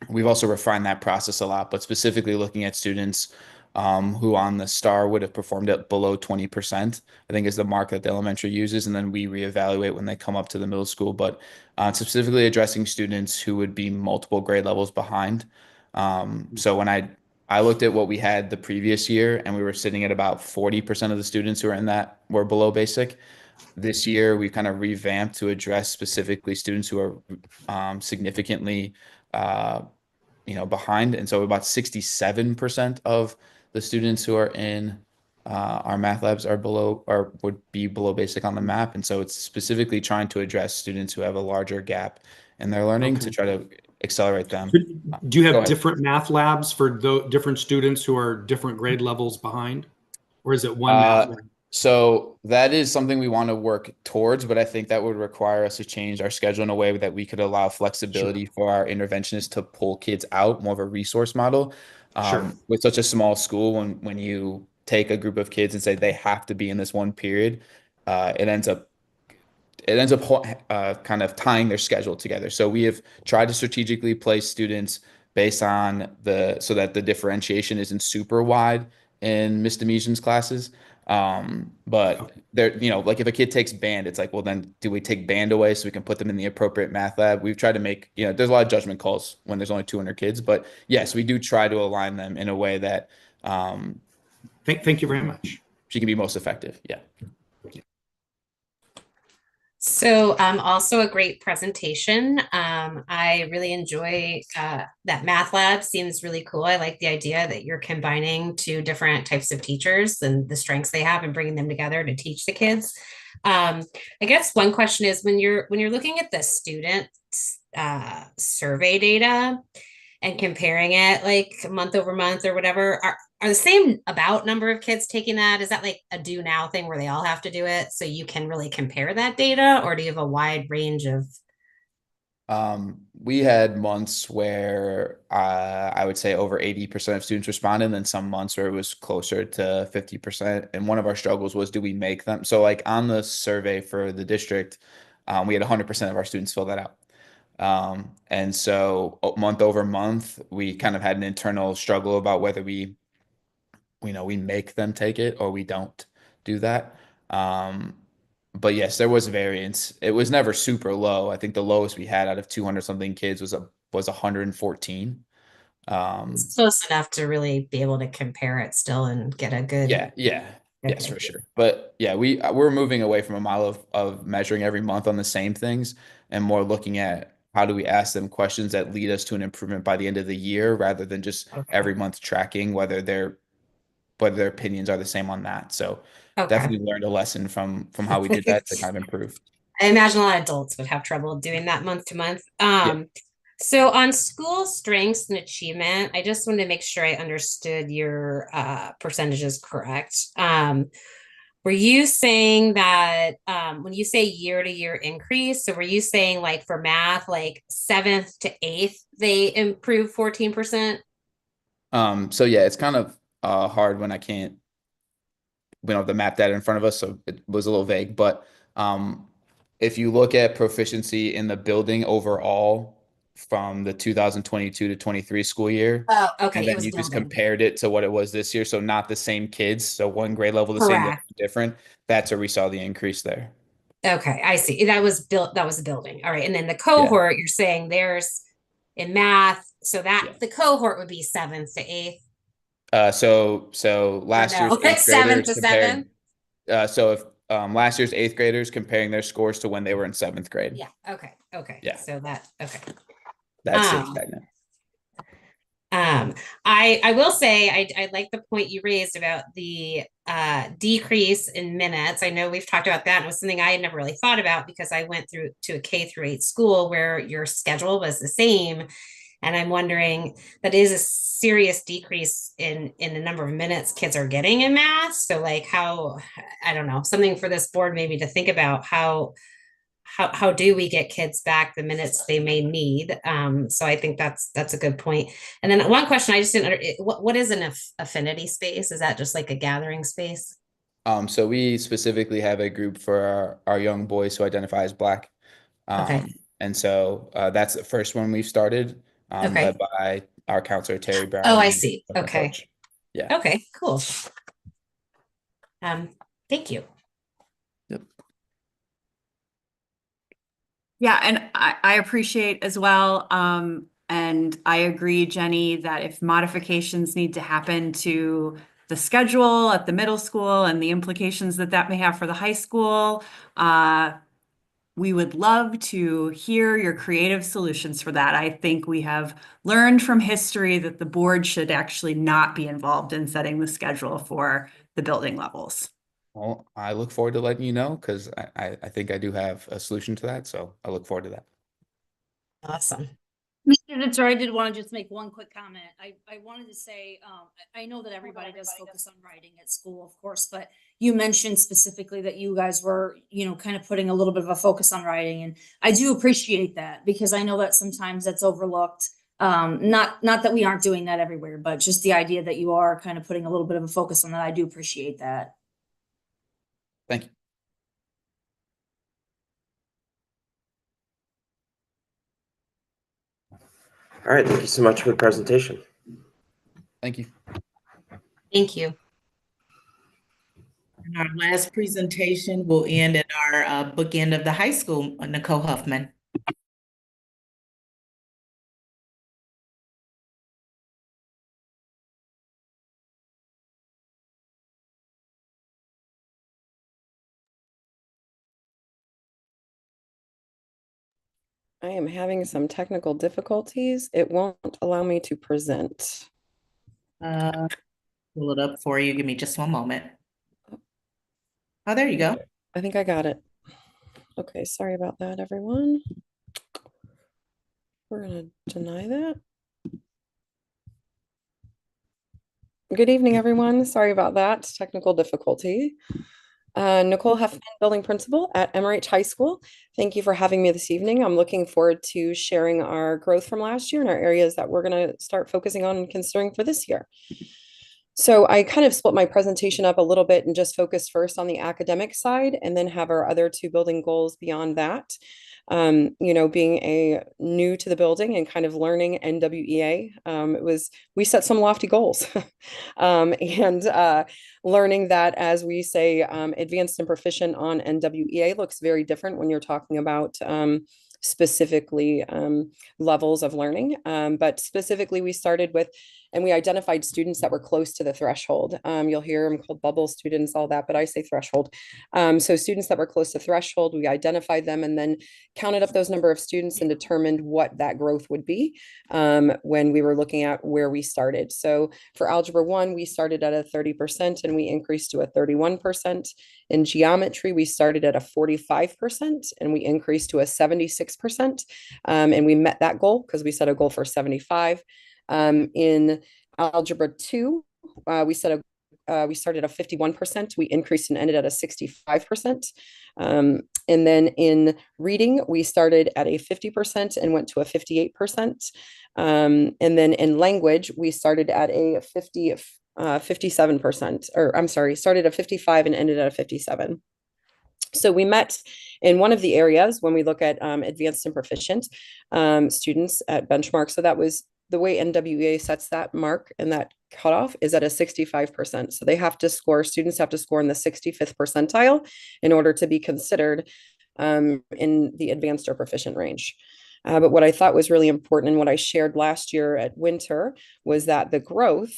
we've also refined that process a lot, but specifically looking at students who on the STAR would have performed at below 20%, I think is the mark that the elementary uses. And then we reevaluate when they come up to the middle school, but specifically addressing students who would be multiple grade levels behind. So when I looked at what we had the previous year, and we were sitting at about 40% of the students who were in that were below basic. This year, we kind of revamped to address specifically students who are significantly behind. And so about 67% of the students who are in our math labs are below, or would be below basic on the map. And so it's specifically trying to address students who have a larger gap in their learning to try to accelerate them. Do you have different math labs for different students who are different grade levels behind? Or is it one math lab? So that is something we want to work towards, but I think that would require us to change our schedule in a way that we could allow flexibility for our interventionists to pull kids out, more of a resource model. With such a small school, when you take a group of kids and say they have to be in this one period, it ends up kind of tying their schedule together. So we have tried to strategically place students based on so that the differentiation isn't super wide in Ms. Demesian's classes. But there, like if a kid takes band, it's like, well, then do we take band away so we can put them in the appropriate math lab? We've tried to make, there's a lot of judgment calls when there's only 200 kids, but yes, we do try to align them in a way that, thank you very much. She can be most effective. Yeah. So also a great presentation. I really enjoy that math lab. Seems really cool. I like the idea that you're combining two different types of teachers and the strengths they have and bringing them together to teach the kids. I guess one question is when you're looking at the student survey data and comparing it like month over month or whatever, are the same about number of kids taking that? Is that like a do now thing where they all have to do it so you can really compare that data, or do you have a wide range of? We had months where I would say over 80% of students responded, and then some months where it was closer to 50%. And one of our struggles was, do we make them? So like on the survey for the district, we had 100% of our students fill that out. And so month over month, we kind of had an internal struggle about whether we make them take it or we don't do that. But yes, there was variance. It was never super low. I think the lowest we had out of 200 something kids was 114. It's close enough to really be able to compare it still and get a good. Yeah. Yes, for sure. But yeah, we're moving away from a model of measuring every month on the same things. and more looking at how do we ask them questions that lead us to an improvement by the end of the year, rather than just every month tracking whether their opinions are the same on that. So definitely learned a lesson from how we did that to kind of improve. I imagine a lot of adults would have trouble doing that month to month. So on school strengths and achievement, I just wanted to make sure I understood your percentages correct. Were you saying that when you say year to year increase, so were you saying like for math, like 7th to 8th, they improve 14%? So yeah, it's kind of hard when we don't have the map data in front of us, so it was a little vague. But if you look at proficiency in the building overall from the 2022 to 23 school year, and then you just compared it to what it was this year, so not the same kids, so one grade level the same, different, that's where we saw the increase there. Okay, I see. That was the building. All right. And then the cohort, you're saying there's in math, so that the cohort would be 7th to 8th. So last year's 8th 7 graders to compared, 7. So if last year's 8th graders comparing their scores to when they were in 7th grade. Yeah. Okay. Yeah. So that That's stagnant. I will say I like the point you raised about the decrease in minutes. I know we've talked about that. It was something I had never really thought about because I went through to a K-8 school where your schedule was the same. And I'm wondering, that is a serious decrease in the number of minutes kids are getting in math. So like I don't know, something for this board maybe to think about how do we get kids back the minutes they may need? So I think that's a good point. And then one question I just didn't what is an affinity space? Is that just like a gathering space? So we specifically have a group for our young boys who identify as Black. And so that's the first one we've started, led by our counselor, Terry Brown. Oh, I see. Okay. Coach. Yeah. Okay, cool. Thank you. Yep. Yeah, and I appreciate as well, and I agree, Jenny, that if modifications need to happen to the schedule at the middle school and the implications that may have for the high school, we would love to hear your creative solutions for that. I think we have learned from history that the board should actually not be involved in setting the schedule for the building levels. Well, I look forward to letting you know, because I think I do have a solution to that. So I look forward to that. Awesome. Mr. Ditzer, I did want to just make one quick comment. I wanted to say, I know that everybody does focus on writing at school, of course, but you mentioned specifically that you guys were, kind of putting a little bit of a focus on writing. And I do appreciate that, because I know that sometimes that's overlooked. Not that we aren't doing that everywhere, but just the idea that you are kind of putting a little bit of a focus on that. I do appreciate that. Thank you. All right, thank you so much for the presentation. Thank you. Thank you. And our last presentation will end at our bookend of the high school, Nicole Huffman. I am having some technical difficulties. It won't allow me to present. Pull it up for you. Give me just one moment. Oh, there you go. I think I got it. Okay, sorry about that, everyone. We're going to deny that. Good evening, everyone. Sorry about that technical difficulty. Nicole Huffman, building principal at MRH High School. Thank you for having me this evening. I'm looking forward to sharing our growth from last year and our areas that we're going to start focusing on and considering for this year. So I kind of split my presentation up a little bit and just focus first on the academic side, and then have our other two building goals beyond that. Being a new to the building and kind of learning NWEA, we set some lofty goals and learning that, as we say, advanced and proficient on NWEA looks very different when you're talking about specifically levels of learning. But specifically, we started with and we identified students that were close to the threshold. You'll hear them called bubble students, all that, but I say threshold. So students that were close to threshold, we identified them and then counted up those number of students and determined what that growth would be when we were looking at where we started. So for Algebra 1, we started at a 30% and we increased to a 31%. In geometry, we started at a 45% and we increased to a 76%. And we met that goal because we set a goal for 75. In Algebra 2, we started at 51%. We increased and ended at a 65%. And then in reading, we started at a 50% and went to a 58%. And then in language, we started at a 57%, or I'm sorry, started at 55 and ended at a 57. So we met in one of the areas when we look at advanced and proficient students at benchmark. So that was the way NWEA sets that mark, and that cutoff is at a 65%. So they have to score, students have to score in the 65th percentile in order to be considered in the advanced or proficient range. But what I thought was really important and what I shared last year at winter was that the growth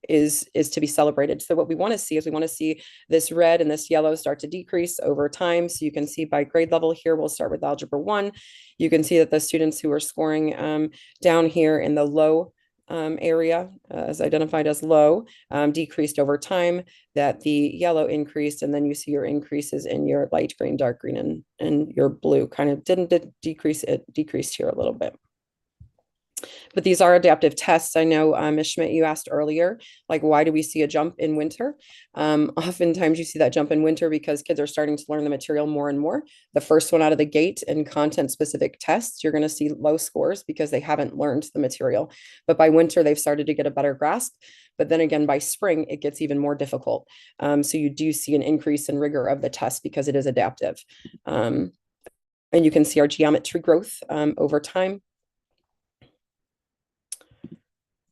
is to be celebrated. So what we want to see is we want to see this red and this yellow start to decrease over time. So you can see by grade level here, we'll start with Algebra 1. You can see that the students who are scoring down here in the low area, as identified as low, decreased over time, that the yellow increased, and then you see your increases in your light green, dark green, and your blue kind of didn't decrease, it decreased here a little bit. But these are adaptive tests. I know, Ms. Schmidt, you asked earlier, like, why do we see a jump in winter? Oftentimes you see that jump in winter because kids are starting to learn the material more and more. The first one out of the gate in content-specific tests, you're going to see low scores because they haven't learned the material. But by winter, they've started to get a better grasp. But then again, by spring, it gets even more difficult. So you do see an increase in rigor of the test because it is adaptive. And you can see our geometry growth over time.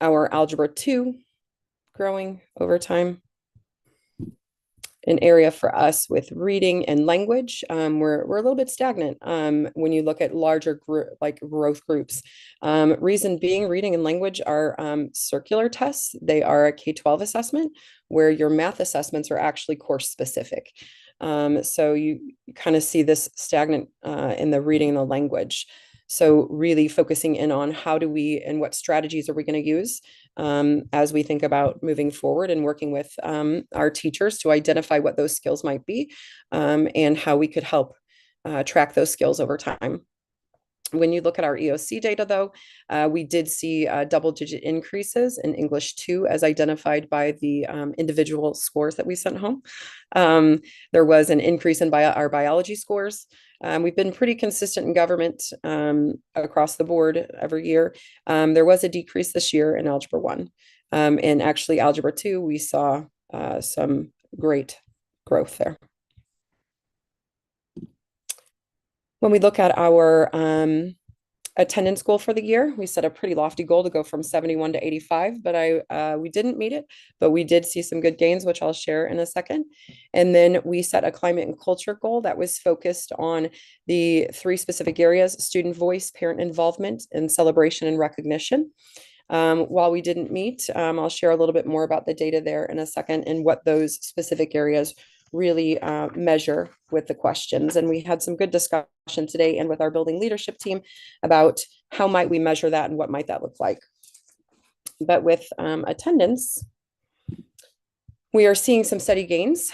Our Algebra 2 growing over time. An area for us with reading and language, we're a little bit stagnant when you look at larger growth groups. Reason being, reading and language are circular tests. They are a K-12 assessment where your math assessments are actually course specific. So you kind of see this stagnant in the reading and the language. So really focusing in on how do we and what strategies are we going to use as we think about moving forward and working with our teachers to identify what those skills might be and how we could help track those skills over time. When you look at our EOC data, though, we did see double-digit increases in English 2 as identified by the individual scores that we sent home. There was an increase in our biology scores. We've been pretty consistent in government across the board every year. There was a decrease this year in Algebra 1. And actually, Algebra 2, we saw some great growth there. When we look at our attendance goal for the year, we set a pretty lofty goal to go from 71 to 85, but we didn't meet it, but we did see some good gains, which I'll share in a second. And then we set a climate and culture goal that was focused on the 3 specific areas: student voice, parent involvement, and celebration and recognition. While we didn't meet, I'll share a little bit more about the data there in a second and what those specific areas really measure with the questions. And we had some good discussion today and with our building leadership team about how might we measure that and what might that look like. But with attendance, we are seeing some steady gains.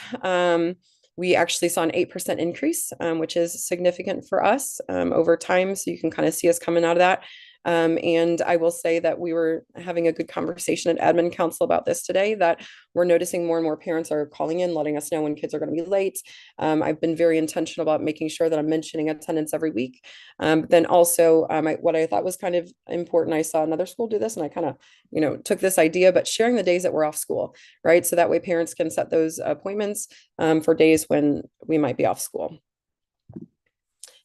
We actually saw an 8% increase, which is significant for us over time. So you can kind of see us coming out of that. And I will say that we were having a good conversation at admin council about this today, that we're noticing more and more parents are calling in, letting us know when kids are going to be late. I've been very intentional about making sure that I'm mentioning attendance every week. Then also what I thought was kind of important, I saw another school do this and I kind of, took this idea, but sharing the days that we're off school, right? So that way parents can set those appointments for days when we might be off school.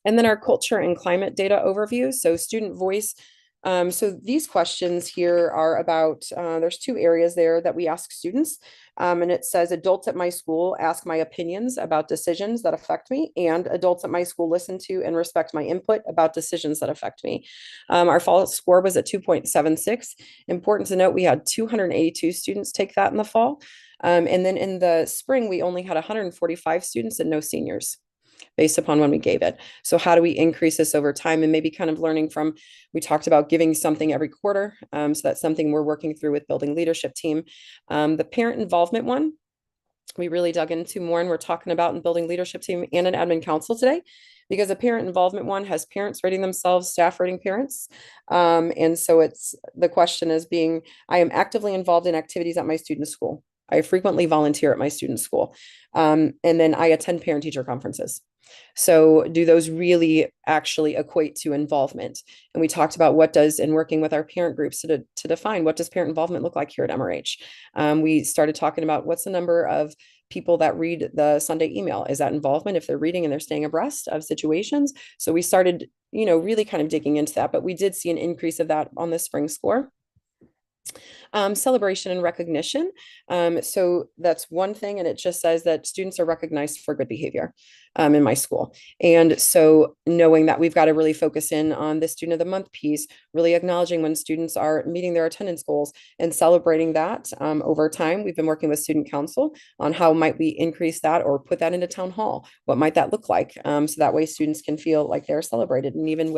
And then our culture and climate data overview. So student voice, So these questions here are about, there's two areas there that we ask students. And it says adults at my school ask my opinions about decisions that affect me, and adults at my school listen to and respect my input about decisions that affect me. Our fall score was at 2.76. Important to note, we had 282 students take that in the fall. And then in the spring, we only had 145 students and no seniors based upon when we gave it. So how do we increase this over time, and maybe kind of learning from, we talked about giving something every quarter. So that's something we're working through with building leadership team. The parent involvement one, we really dug into more, and we're talking about in building leadership team and an admin council today, because a parent involvement one has parents rating themselves, staff rating parents. And so it's, the question is being, I am actively involved in activities at my student's school. I frequently volunteer at my student's school. And then I attend parent teacher conferences. So do those really actually equate to involvement? And we talked about what does, in working with our parent groups to define what does parent involvement look like here at MRH. We started talking about what's the number of people that read the Sunday email. Is that involvement if they're reading and they're staying abreast of situations? So we started, really kind of digging into that, but we did see an increase of that on the spring score. Celebration and recognition. So that's one thing, and it just says that students are recognized for good behavior in my school. And so knowing that we've got to really focus in on the student of the month piece, really acknowledging when students are meeting their attendance goals and celebrating that over time. We've been working with student council on how might we increase that or put that into town hall. What might that look like? So that way students can feel like they're celebrated. And even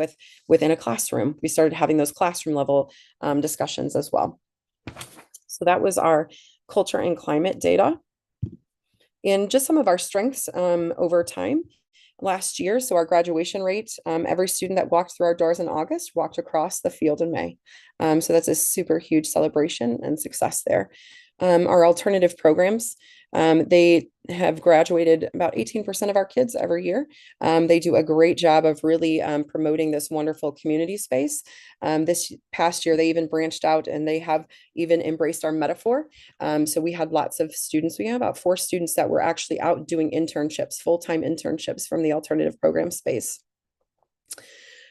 within a classroom, we started having those classroom level discussions as well. So that was our culture and climate data. And just some of our strengths over time last year. So our graduation rate, every student that walked through our doors in August walked across the field in May. So that's a super huge celebration and success there. Our alternative programs, they have graduated about 18% of our kids every year. They do a great job of really promoting this wonderful community space. This past year, they even branched out and they have even embraced our metaphor. So we had lots of students. We had about 4 students that were actually out doing internships, full-time internships from the alternative program space.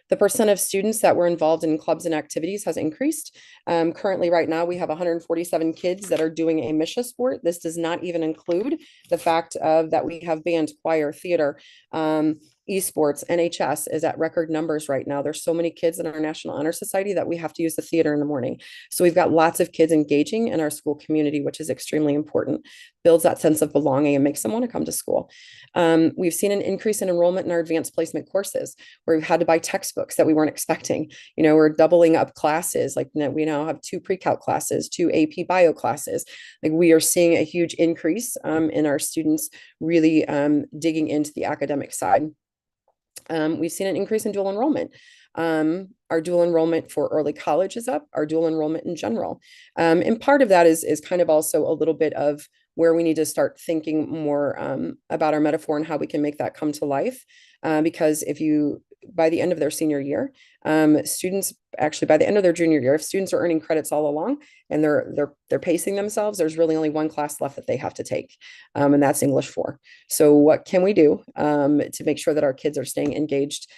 The percent of students that were involved in clubs and activities has increased. Currently, right now, we have 147 kids that are doing a MISHA sport. This does not even include the fact that we have band, choir, theater, esports. NHS is at record numbers right now. There's so many kids in our National Honor Society that we have to use the theater in the morning. So we've got lots of kids engaging in our school community, which is extremely important. Builds that sense of belonging and makes them want to come to school. We've seen an increase in enrollment in our advanced placement courses, where we've had to buy textbooks that we weren't expecting. We're doubling up classes. Like we now have 2 pre-calc classes, 2 AP bio classes. Like we are seeing a huge increase in our students really digging into the academic side. We've seen an increase in dual enrollment. Our dual enrollment for early college is up, our dual enrollment in general. And part of that is kind of also a little bit of where we need to start thinking more about our metaphor and how we can make that come to life. Because by the end of their senior year, students actually by the end of their junior year, if students are earning credits all along and they're pacing themselves, there's really only one class left that they have to take, and that's English 4. So what can we do to make sure that our kids are staying engaged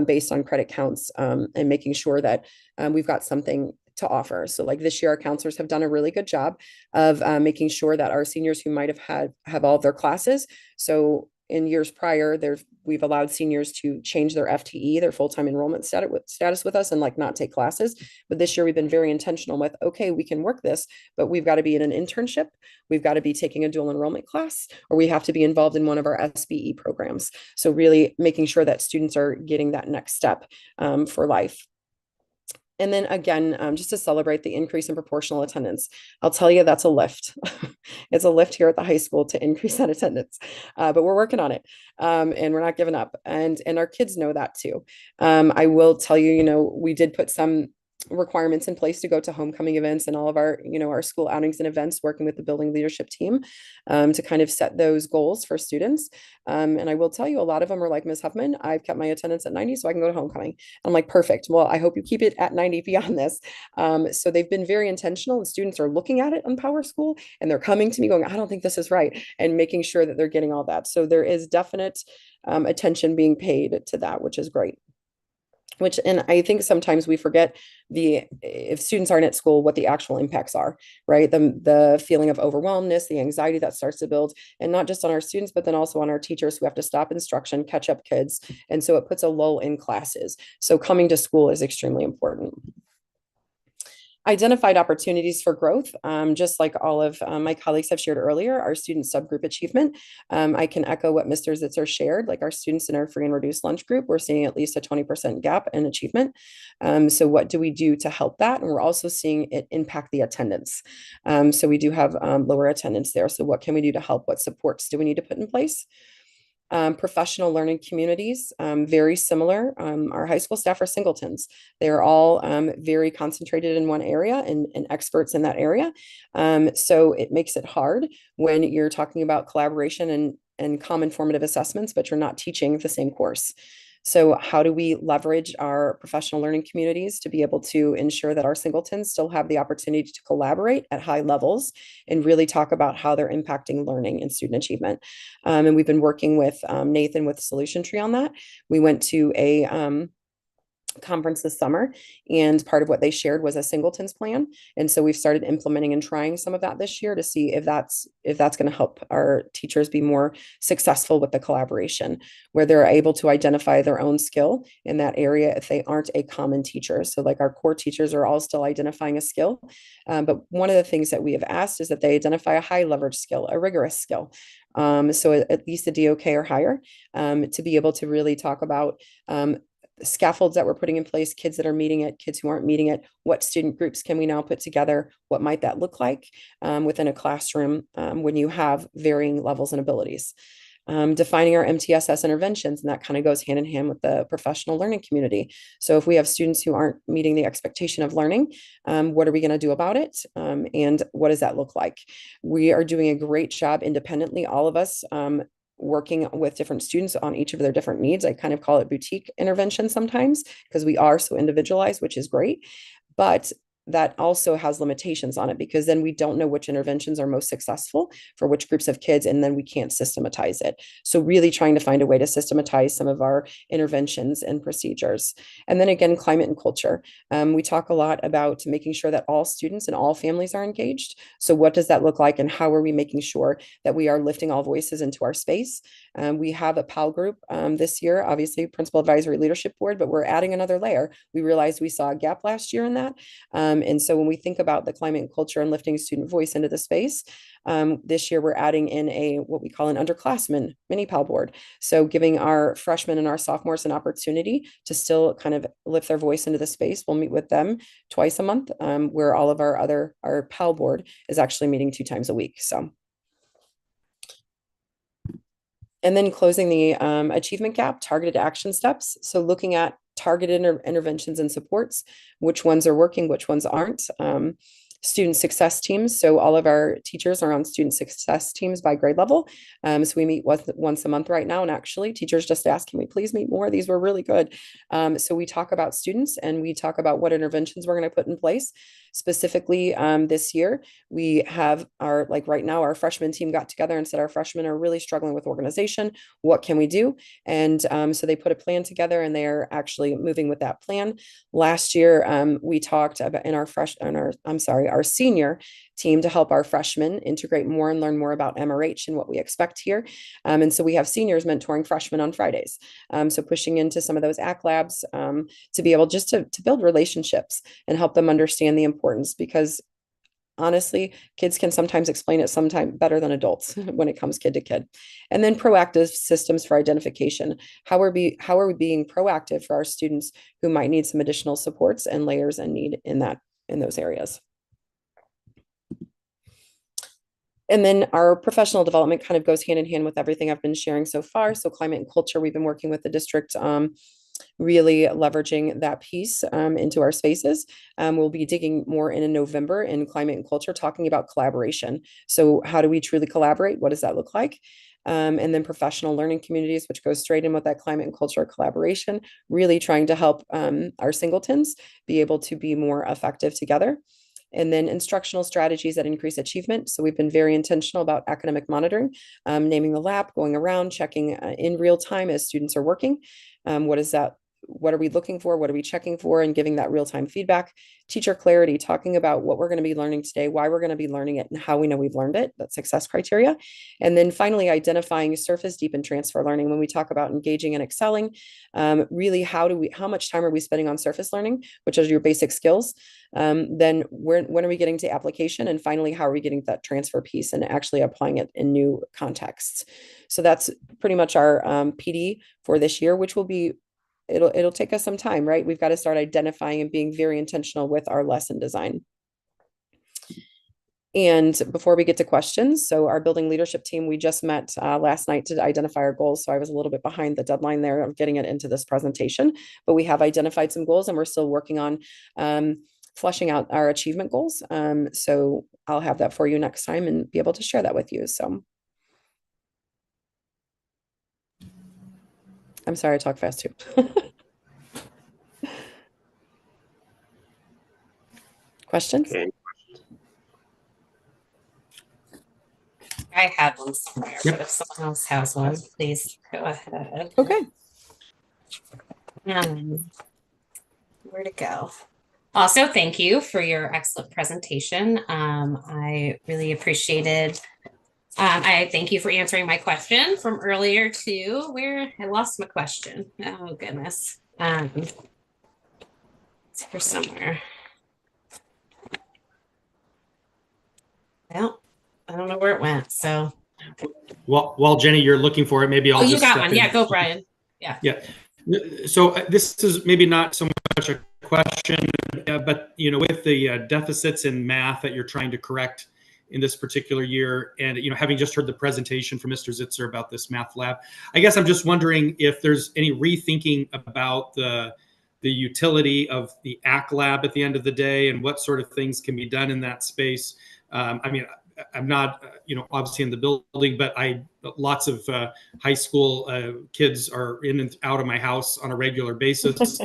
based on credit counts and making sure that we've got something to offer? So like this year, our counselors have done a really good job of making sure that our seniors who might have all of their classes. So in years prior, we've allowed seniors to change their FTE, their full-time enrollment status with us, and like not take classes. But this year we've been very intentional with, okay, we can work this, but we've got to be in an internship. We've got to be taking a dual enrollment class, or we have to be involved in one of our SBE programs. So really making sure that students are getting that next step for life. And then again, just to celebrate the increase in proportional attendance, I'll tell you that's a lift. It's a lift here at the high school to increase that attendance, but we're working on it, and we're not giving up. And our kids know that too. I will tell you, we did put some requirements in place to go to homecoming events and all of our, our school outings and events, working with the building leadership team to kind of set those goals for students. And I will tell you, a lot of them are like, Ms. Huffman, I've kept my attendance at 90 so I can go to homecoming. I'm like, perfect. Well, I hope you keep it at 90 beyond this. So they've been very intentional, and students are looking at it on Power School and they're coming to me going, I don't think this is right, and making sure that they're getting all that. So there is definite attention being paid to that, which is great. which, and I think sometimes we forget if students aren't at school, what the actual impacts are, right? The feeling of overwhelmness, the anxiety that starts to build, and not just on our students, but then also on our teachers who have to stop instruction, catch up kids. And so it puts a lull in classes. So coming to school is extremely important. Identified opportunities for growth, just like all of my colleagues have shared earlier, our student subgroup achievement. I can echo what Mr. Zitzer shared, like our students in our free and reduced lunch group, we're seeing at least a 20% gap in achievement. So what do we do to help that? And we're also seeing it impact the attendance. So we do have lower attendance there. So what can we do to help? What supports do we need to put in place? Professional learning communities, very similar. Our high school staff are singletons. They're all very concentrated in one area and experts in that area. So it makes it hard when you're talking about collaboration and common formative assessments, but you're not teaching the same course. So how do we leverage our professional learning communities to be able to ensure that our singletons still have the opportunity to collaborate at high levels and really talk about how they're impacting learning and student achievement? And we've been working with Nathan with Solution Tree on that. We went to a conference this summer, and part of what they shared was a singletons plan. And so we've started implementing and trying some of that this year to see if that's going to help our teachers be more successful with the collaboration, where they're able to identify their own skill in that area if they aren't a common teacher. So like our core teachers are all still identifying a skill, but one of the things that we have asked is that they identify a high leverage skill, a rigorous skill. So at least a DOK or higher, to be able to really talk about scaffolds that we're putting in place, kids that are meeting it, kids who aren't meeting it, what student groups can we now put together, what might that look like within a classroom when you have varying levels and abilities. Defining our MTSS interventions, and that kind of goes hand in hand with the professional learning community. So if we have students who aren't meeting the expectation of learning, what are we going to do about it? And what does that look like? We are doing a great job independently, all of us, working with different students on each of their different needs. I kind of call it boutique intervention sometimes because we are so individualized, which is great. But that also has limitations on it because then we don't know which interventions are most successful for which groups of kids, and then we can't systematize it. So really trying to find a way to systematize some of our interventions and procedures. And then again, climate and culture. We talk a lot about making sure that all students and all families are engaged. So what does that look like, and how are we making sure that we are lifting all voices into our space? We have a PAL group this year, obviously Principal Advisory Leadership Board, but we're adding another layer. We realized we saw a gap last year in that. And so when we think about the climate and culture and lifting student voice into the space, this year we're adding in what we call an underclassmen mini PAL board. So giving our freshmen and our sophomores an opportunity to still kind of lift their voice into the space. We'll meet with them twice a month, where all of our PAL board is actually meeting 2 times a week. So. And then closing the achievement gap, targeted action steps. So looking at targeted interventions and supports, which ones are working, which ones aren't. Student success teams. So all of our teachers are on student success teams by grade level. So we meet once a month right now. And actually teachers just ask, can we please meet more? These were really good. So we talk about students and we talk about what interventions we're going to put in place. Specifically, this year, we have right now, our freshman team got together and said, our freshmen are really struggling with organization. What can we do? And so they put a plan together and they are actually moving with that plan. Last year, we talked about our senior team to help our freshmen integrate more and learn more about MRH and what we expect here. And so we have seniors mentoring freshmen on Fridays. So pushing into some of those ACT labs to be able just to build relationships and help them understand the importance, because honestly, kids can sometimes explain it sometimes better than adults when it comes kid to kid. And then proactive systems for identification. How are we being proactive for our students who might need some additional supports and layers and need in those areas? And then our professional development kind of goes hand in hand with everything I've been sharing so far. So climate and culture, we've been working with the district, really leveraging that piece into our spaces. We'll be digging more in November in climate and culture, talking about collaboration. So how do we truly collaborate? What does that look like? And then professional learning communities, which goes straight in with that climate and culture collaboration, really trying to help our singletons be able to be more effective together. And then instructional strategies that increase achievement. So we've been very intentional about academic monitoring, naming the lab, going around, checking in real time as students are working. What does that what are we looking for? What are we checking for? And giving that real-time feedback. Teacher clarity, talking about what we're going to be learning today, why we're going to be learning it, and how we know we've learned it. That's success criteria. And then finally, identifying surface, deep, and transfer learning. When we talk about engaging and excelling, really, how much time are we spending on surface learning, which is your basic skills? Then when are we getting to application? And finally, how are we getting that transfer piece and actually applying it in new contexts? So that's pretty much our PD for this year, which will be, it'll take us some time, right? We've got to start identifying and being very intentional with our lesson design. And before we get to questions, so our building leadership team, we just met last night to identify our goals. So I was a little bit behind the deadline there of getting it into this presentation, but we have identified some goals and we're still working on fleshing out our achievement goals. So I'll have that for you next time and be able to share that with you. So I'm sorry, I talk fast too. Questions? Okay. I had one somewhere, but if someone else has one, please go ahead. Okay. Where to go? Also, thank you for your excellent presentation. I really appreciated. I thank you for answering my question from earlier too, where I lost my question. Oh goodness. It's here somewhere. Well, I don't know where it went. So While Jenny, you're looking for it, maybe I'll you just got step one. in. Yeah, go, Brian. Yeah. Yeah. So this is maybe not so much a question, but with the deficits in math that you're trying to correct in this particular year, and having just heard the presentation from Mr. Zitzer about this math lab, I guess I'm just wondering if there's any rethinking about the utility of the AC lab at the end of the day, and what sort of things can be done in that space. I mean, I'm not, obviously in the building, but lots of high school kids are in and out of my house on a regular basis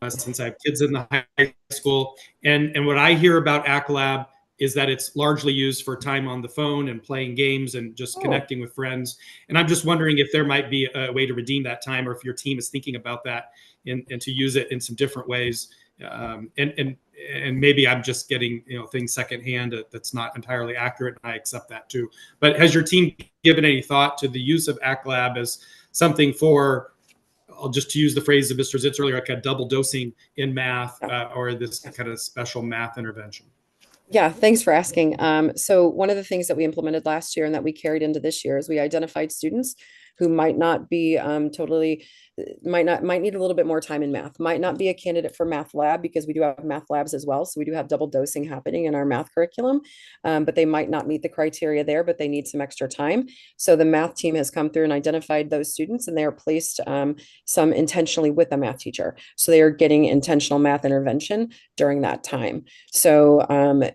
since I have kids in the high school. And what I hear about AC Lab is that it's largely used for time on the phone and playing games and just connecting with friends. And I'm just wondering if there might be a way to redeem that time, or if your team is thinking about that and to use it in some different ways. And maybe I'm just getting things secondhand that's not entirely accurate, and I accept that too. But has your team given any thought to the use of AC Lab as something for, I'll just to use the phrase of Mr. Zitz earlier, like a double dosing in math or this kind of special math intervention? Yeah, thanks for asking. So one of the things that we implemented last year and that we carried into this year is we identified students who might not be might need a little bit more time in math, might not be a candidate for math lab, because we do have math labs as well. So we do have double dosing happening in our math curriculum, but they might not meet the criteria there, but they need some extra time. So the math team has come through and identified those students, and they are placed some intentionally with a math teacher. So they are getting intentional math intervention during that time. So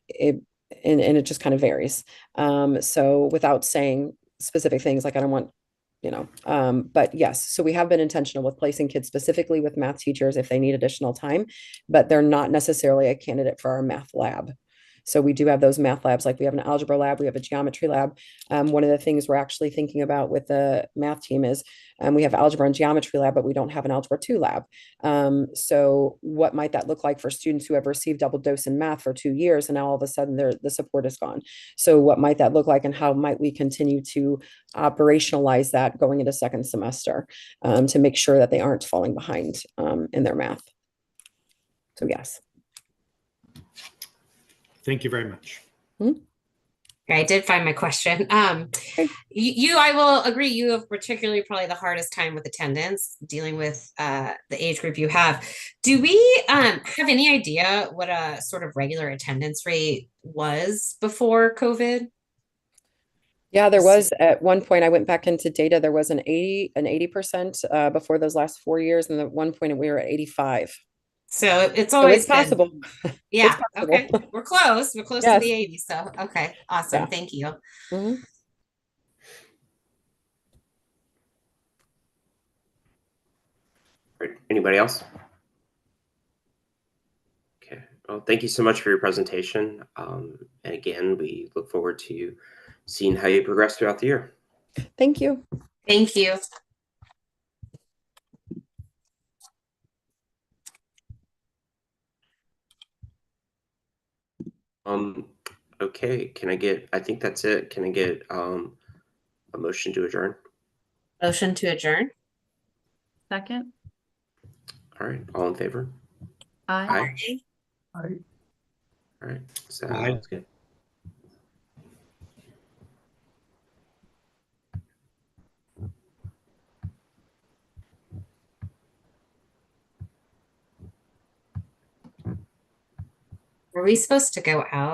it just kind of varies. So without saying specific things, like I don't want, but yes, so we have been intentional with placing kids specifically with math teachers if they need additional time, but they're not necessarily a candidate for our math lab. So we do have those math labs, like we have an algebra lab, we have a geometry lab. One of the things we're actually thinking about with the math team is we have algebra and geometry lab, but we don't have an algebra 2 lab. So what might that look like for students who have received double dose in math for 2 years, and now all of a sudden the support is gone? So what might that look like, and how might we continue to operationalize that going into second semester to make sure that they aren't falling behind in their math? So yes. Thank you very much. I did find my question. I will agree, you have particularly probably the hardest time with attendance, dealing with the age group you have. Do we have any idea what a sort of regular attendance rate was before COVID? Yeah, there was at one point, I went back into data, there was an 80% before those last 4 years, and at one point we were at 85. So it's always possible. Yeah. Possible. Okay. We're close. We're close to the 80. So, okay. Awesome. Yeah. Thank you. Right. Anybody else? Okay. Well, thank you so much for your presentation. And again, we look forward to seeing how you progress throughout the year. Thank you. Thank you. Okay, I think that's it. Can I get a motion to adjourn? Motion to adjourn. Second? All right, all in favor? Aye. All right, sounds Aye. good. Were we supposed to go out?